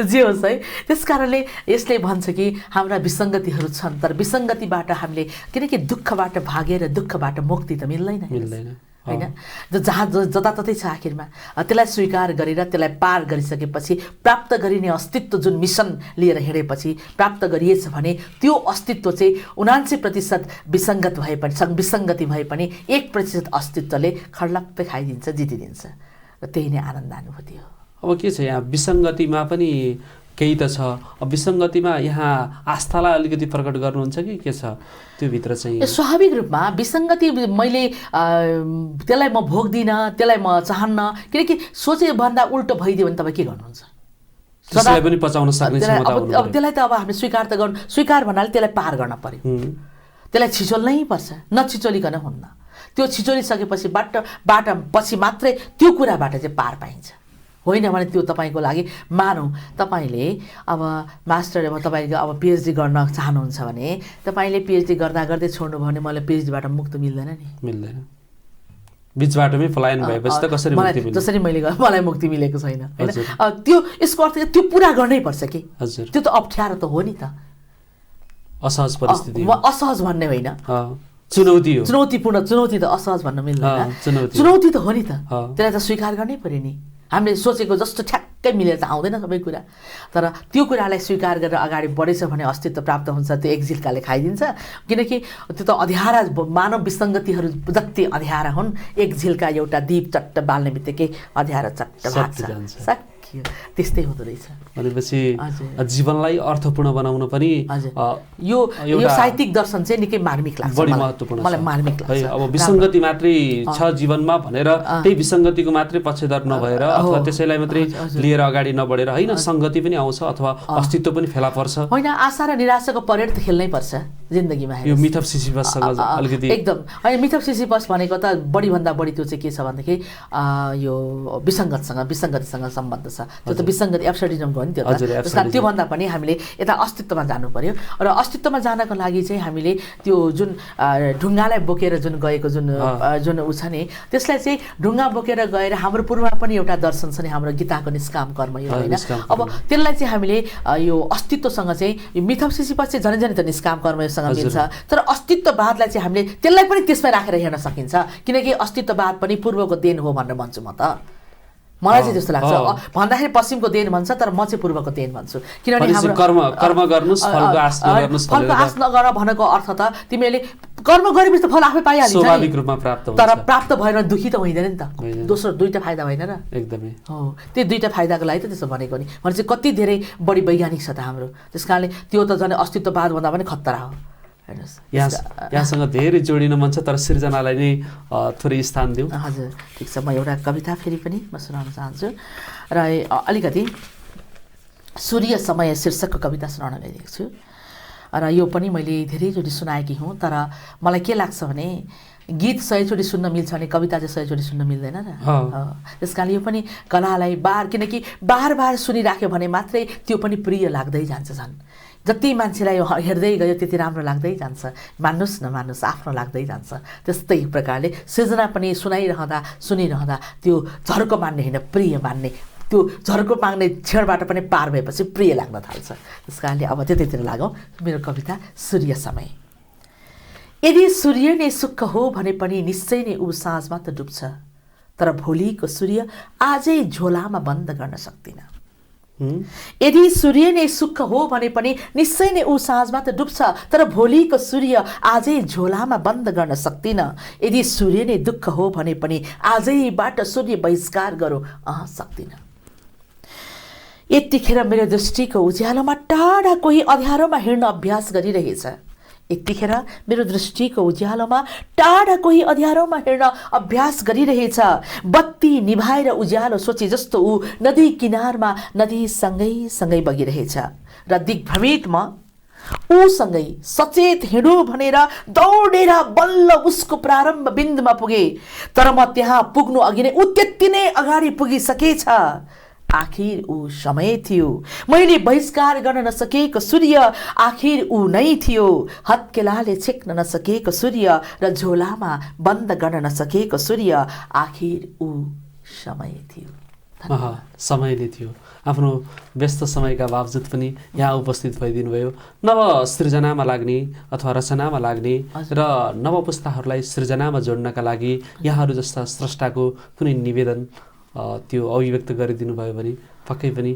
जे होस् है। त्यस कारणले यसले भन्छ कि हाम्रा विसङ्गतिहरू छन्, तर विसङ्गतिबाट हामीले किनकि दुःखबाट भागेर दुःखबाट मुक्ति त मिल्दैन होइन, जताततै छ। आखिरमा त्यसलाई स्वीकार गरेर त्यसलाई पार गरिसकेपछि प्राप्त गरिने अस्तित्व जुन मिसन लिएर हिँडेपछि प्राप्त गरिएछ भने त्यो अस्तित्व चाहिँ 79% विसङ्गत भए पनि विसङ्गति भए पनि 1% अस्तित्वले खड्लप्पै खाइदिन्छ, जितिदिन्छ, र त्यही नै आनन्द अनुभूति हो। अब के छ यहाँ विसङ्गतिमा पनि केही त छ, अब विसङ्गतिमा यहाँ आस्थालाई अलिकति प्रकट गर्नुहुन्छ कि के छ त्योभित्र चाहिँ? स्वाभाविक रूपमा विसङ्गति मैले त्यसलाई म भोग्दिनँ, त्यसलाई म चाहन्न, किनकि सोचेभन्दा उल्टो भइदियो भने तपाईँ के गर्नुहुन्छ? त्यसलाई पनि पचाउन सक्ने क्षमता हुनु अब त्यसलाई त अब हामीले स्वीकार त गर्नु, स्वीकार भन्नाले त्यसलाई पार गर्न पर्यो, त्यसलाई छिचोल्नै पर्छ, नछिचोलिकन हुन्न। त्यो छिचोलिसकेपछि बाट पछि मात्रै त्यो कुराबाट चाहिँ पार पाइन्छ। होइन भने त्यो तपाईँको लागि मानौँ तपाईँले अब मास्टर तपाईँको अब पिएचडी गर्न चाहनुहुन्छ भने तपाईँले पिएचडी गर्दा गर्दै छोड्नुभयो भने मलाई पिएचडीबाट मुक्त मिल्दैन नि, मिल्दैन। बिचबाटमै पलायन भएपछि त कसरी मुक्ति मिल्छ? जसरी मलाई मुक्ति मिलेको छैन होइन। त्यो यसको अर्थ त्यो पुरा गर्नै पर्छ कि? हजुर, त्यो त अप्ठ्यारो त हो नि त, असहज परिस्थिति, असहज भन्ने होइन, चुनौती हो, चुनौतीपूर्ण। चुनौती त असहज भन्न मिल्दैन, चुनौती त हो नि त, त्यसलाई त स्वीकार गर्नै पर्यो नि। हामीले सोचेको जस्तो ठ्याक्कै मिलेर त आउँदैन सबै कुरा, तर त्यो कुरालाई स्वीकार गरेर अगाडि बढेछ भने अस्तित्व प्राप्त हुन्छ। त्यो एक झिल्काले खाइदिन्छ, किनकि त्यो त अँध्यारा मानव विसङ्गतिहरू जति अँध्यारा हुन्, एक झिल्का एउटा दीप चट्ट बाल्ने बित्तिकै अँध्यारो चट्ट भाग्छ, थियो। त्यस्तै हुँदो रहेछ। भनेपछि हजुर। जीवनलाई अर्थपूर्ण बनाउन पनि हजुर। यो साहित्यिक दर्शन चाहिँ निकै मार्मिक लाग्छ बढी मलाई। महत्त्वपूर्ण छ। मलाई मार्मिक लाग्छ। है, अब विसङ्गति मात्रै छ जीवनमा भनेर त्यही विसङ्गतिको मात्रै पक्षधर नभएर अथवा त्यसैलाई मात्रै लिएर अगाडि नबढेर होइन, सङ्गति पनि आउँछ अथवा अस्तित्व पनि फेला पर्छ। होइन, आशा र निराशाको परेड त खेल्नै पर्छ जिन्दगीमा। यो मिथ अफ सिसिफससँग अलिकति एकदम होइन, मिथ अफ सिसिफस भनेको त बढीभन्दा बढी त्यो चाहिँ के छ भनेदेखि यो विसङ्गतिसँग सम्बन्ध छ। त्यो त विसङ्गति एब्सर्डिजमको हो नि त्यो त। त्यस कारण त्योभन्दा पनि हामीले यता अस्तित्वमा जानु पर्यो र अस्तित्वमा जानको लागि चाहिँ हामीले त्यो जुन ढुङ्गालाई बोकेर जुन गएको जुन ऊ छ नि, त्यसलाई चाहिँ ढुङ्गा बोकेर गएर हाम्रो पूर्वमा पनि एउटा दर्शन छ नि, हाम्रो गीताको निष्काम कर्म यो होइन। अब त्यसलाई चाहिँ हामीले यो अस्तित्वसँग चाहिँ यो मिथ अफ सिसिफस चाहिँ झन् झन् त निष्काम कर्मसँग मिल्छ। तर अस्तित्ववादलाई चाहिँ हामीले त्यसलाई पनि त्यसमै राखेर हेर्न सकिन्छ, किनकि अस्तित्ववाद पनि पूर्वको देन हो भनेर भन्छु म त। मलाई चाहिँ त्यस्तो लाग्छ। भन्दाखेरि पश्चिमको देन भन्छ, तर म चाहिँ पूर्वको देन भन्छु। किनभने हाम्रो कर्म गर्नुस्, फलको आश नगर भनेको अर्थ त तिमीले कर्म गरेपछि त फल आफै पाइहाल्छ, स्वाभाविक रूपमा प्राप्त हुन्छ। तर प्राप्त भएर दुखी त हुँदैन नि त। दोस्रो दुईटा फाइदा होइन र? एकदमै हो, त्यो दुईटा फाइदाको लागि त त्यसो भनेको नि। भने चाहिँ कति धेरै बढी वैज्ञानिक छ त हाम्रो। त्यस कारणले त्यो त झन् अस्तित्ववाद भन्दा पनि खतरा हो। यहाँसँग धेरै जोडिन मन छ, तर सृजनालाई नै थोरै स्थान दिउँ। हजुर, ठिक छ। म एउटा कविता फेरि पनि म सुनाउन चाहन्छु र अलिकति सूर्य समय शीर्षकको कविता सुनाउन गइरहेको छु र यो पनि मैले धेरैचोटि सुनाएकी हुँ। तर मलाई के लाग्छ भने गीत 100 चोटि सुन्न मिल्छ भने कविता चाहिँ 100 चोटि सुन्न मिल्दैन र। त्यस कारण यो पनि कलालाई किनकि बार बार सुनिराख्यो भने मात्रै त्यो पनि प्रिय लाग्दै जान्छ। झन् जति मान्छेलाई हेर्दै गयो त्यति राम्रो लाग्दै जान्छ। मान्नुहोस् नमान्नुहोस्, आफ्नो लाग्दै जान्छ। त्यस्तै प्रकारले सृजना पनि सुनिरहँदा त्यो झर्को मान्ने होइन, प्रिय मान्ने, त्यो झर्को माग्ने क्षणबाट पनि पार भएपछि प्रिय लाग्न थाल्छ। त्यस कारणले अब त्यतैतिर लागौँ। मेरो कविता सूर्य समय। यदि सूर्य नै सुख हो भने पनि निश्चय नै ऊ साँझमा त डुब्छ, तर भोलिको सूर्य आजै झोलामा बन्द गर्न सक्दिन। यदि सूर्य नै सुख हो भने पनि निश्चय नै ऊ साँझमा त डुब्छ, तर भोलिको सूर्य आजै झोलामा बन्द गर्न सक्दिन। यदि सूर्य नै दुःख हो भने पनि आजैबाट सूर्य बहिष्कार गरौँ, सक्दिन। यतिखेर मेरो दृष्टिको उज्यालोमा टाढा कोही अँध्यारोमा हिँड्न अभ्यास गरिरहेछ। यतिखेर मेरो दृष्टिको उज्यालोमा टाढा कोही अँध्यारोमा हिँड्न अभ्यास गरिरहेछ। बत्ती निभाएर उज्यालो सोचे जस्तो ऊ नदी किनारमा नदी सँगै बगिरहेछ र दिग्भ्रमित म ऊसँगै सचेत हिँडु भनेर दौडेर बल्ल उसको प्रारम्भ बिन्दुमा पुगे। तर म त्यहाँ पुग्नु अघि नै ऊ त्यति नै अगाडि पुगिसकेछ। आखिर ऊ समय थियो, मैले बहिष्कार गर्न नसकेको सूर्य आखिर ऊ नै थियो। हत्केलाले छेक्न नसकेको सूर्य र झोलामा बन्द गर्न नसकेको सूर्य आखिर ऊ समय थियो। समय नै थियो। आफ्नो व्यस्त समयका बावजुद पनि यहाँ उपस्थित भइदिनु भयो। नव सृजनामा लाग्ने अथवा रचनामा लाग्ने र नव पुस्ताहरूलाई सृजनामा जोड्नका लागि यहाँहरू जस्ता स्रष्टाको कुनै निवेदन त्यो अभिव्यक्त गरिदिनु भयो भने पक्कै पनि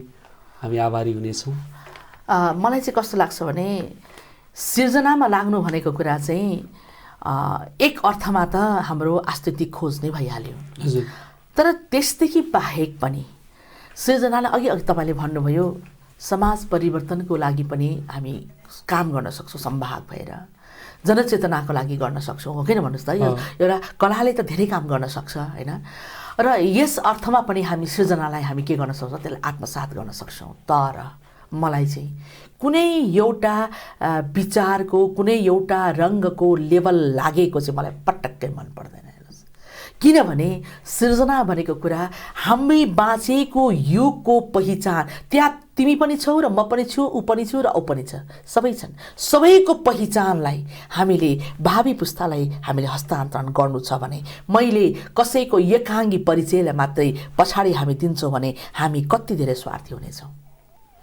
हामी आभारी हुनेछौँ। मलाई चाहिँ कस्तो लाग्छ भने सृजनामा लाग्नु भनेको कुरा चाहिँ एक अर्थमा त हाम्रो आस्तित्व खोज नै भइहाल्यो। तर त्यसदेखि बाहेक पनि सृजनालाई अघि तपाईँले भन्नुभयो समाज परिवर्तनको लागि पनि हामी काम गर्न सक्छौँ, सम्भाग भएर जनचेतनाको लागि गर्न सक्छौँ, हो किन भन्नुहोस् त। एउटा कलाले त धेरै काम गर्न सक्छ होइन। र यस अर्थमा पनि हामी सृजनालाई हामी के गर्न सक्छौँ, त्यसलाई आत्मसात गर्न सक्छौँ। तर मलाई चाहिँ कुनै एउटा विचारको कुनै एउटा रङ्गको लेभल लागेको चाहिँ मलाई पटक्कै मन पर्दैन। किनभने सृजना भनेको कुरा हामी बाँचेको युगको पहिचान, त्यहाँ तिमी पनि छौ र म पनि छु, ऊ पनि छु र ऊ पनि छ, सबै छन्। सबैको पहिचानलाई हामीले भावी पुस्तालाई हामीले हस्तान्तरण गर्नु छ भने मैले कसैको एकाङ्गी परिचयलाई मात्रै पछाडि हामी दिन्छौँ भने हामी कति धेरै स्वार्थी हुनेछौँ।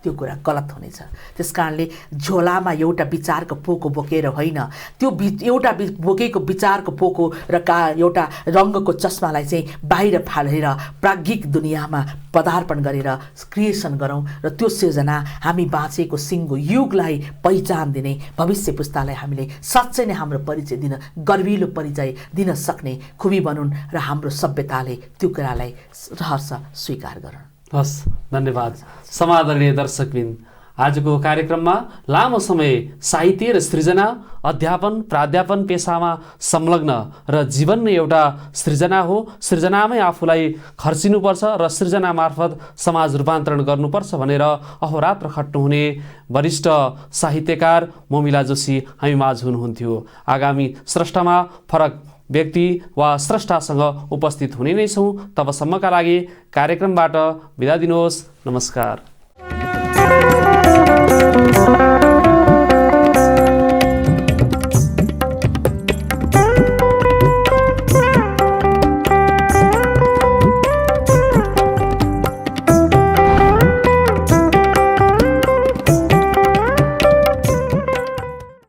त्यो कुरा गलत हुनेछ। त्यस कारणले झोलामा एउटा विचारको पोको बोकेर होइन, त्यो एउटा बोकेको विचारको पोको र एउटा रङ्गको चस्मालाई चाहिँ बाहिर फालेर प्राज्ञिक दुनियाँमा पदार्पण गरेर क्रिएसन गरौँ र त्यो सृजना हामी बाँचेको सिङ्गो युगलाई पहिचान दिने, भविष्य पुस्तालाई हामीले साँच्चै नै हाम्रो परिचय दिन, गर्विलो परिचय दिन सक्ने खुबी बनुन् र हाम्रो सभ्यताले त्यो कुरालाई रहस्य स्वीकार गरून्। हस्, धन्यवाद। समादरणीय दर्शकबिन, आजको कार्यक्रममा लामो समय साहित्य र सृजना, अध्यापन प्राध्यापन पेसामा संलग्न र जीवन नै एउटा सृजना हो, सृजनामै आफूलाई खर्चिनुपर्छ र सृजना मार्फत समाज रूपान्तरण गर्नुपर्छ भनेर अहोरात्र खट्नुहुने वरिष्ठ साहित्यकार मोमिला जोशी हामी माझ हुनुहुन्थ्यो। आगामी स्रष्टामा फरक व्यक्ति वा स्रष्टासँग उपस्थित हुने नै छौँ। तबसम्मका लागि कार्यक्रमबाट बिदा दिनुहोस्। नमस्कार।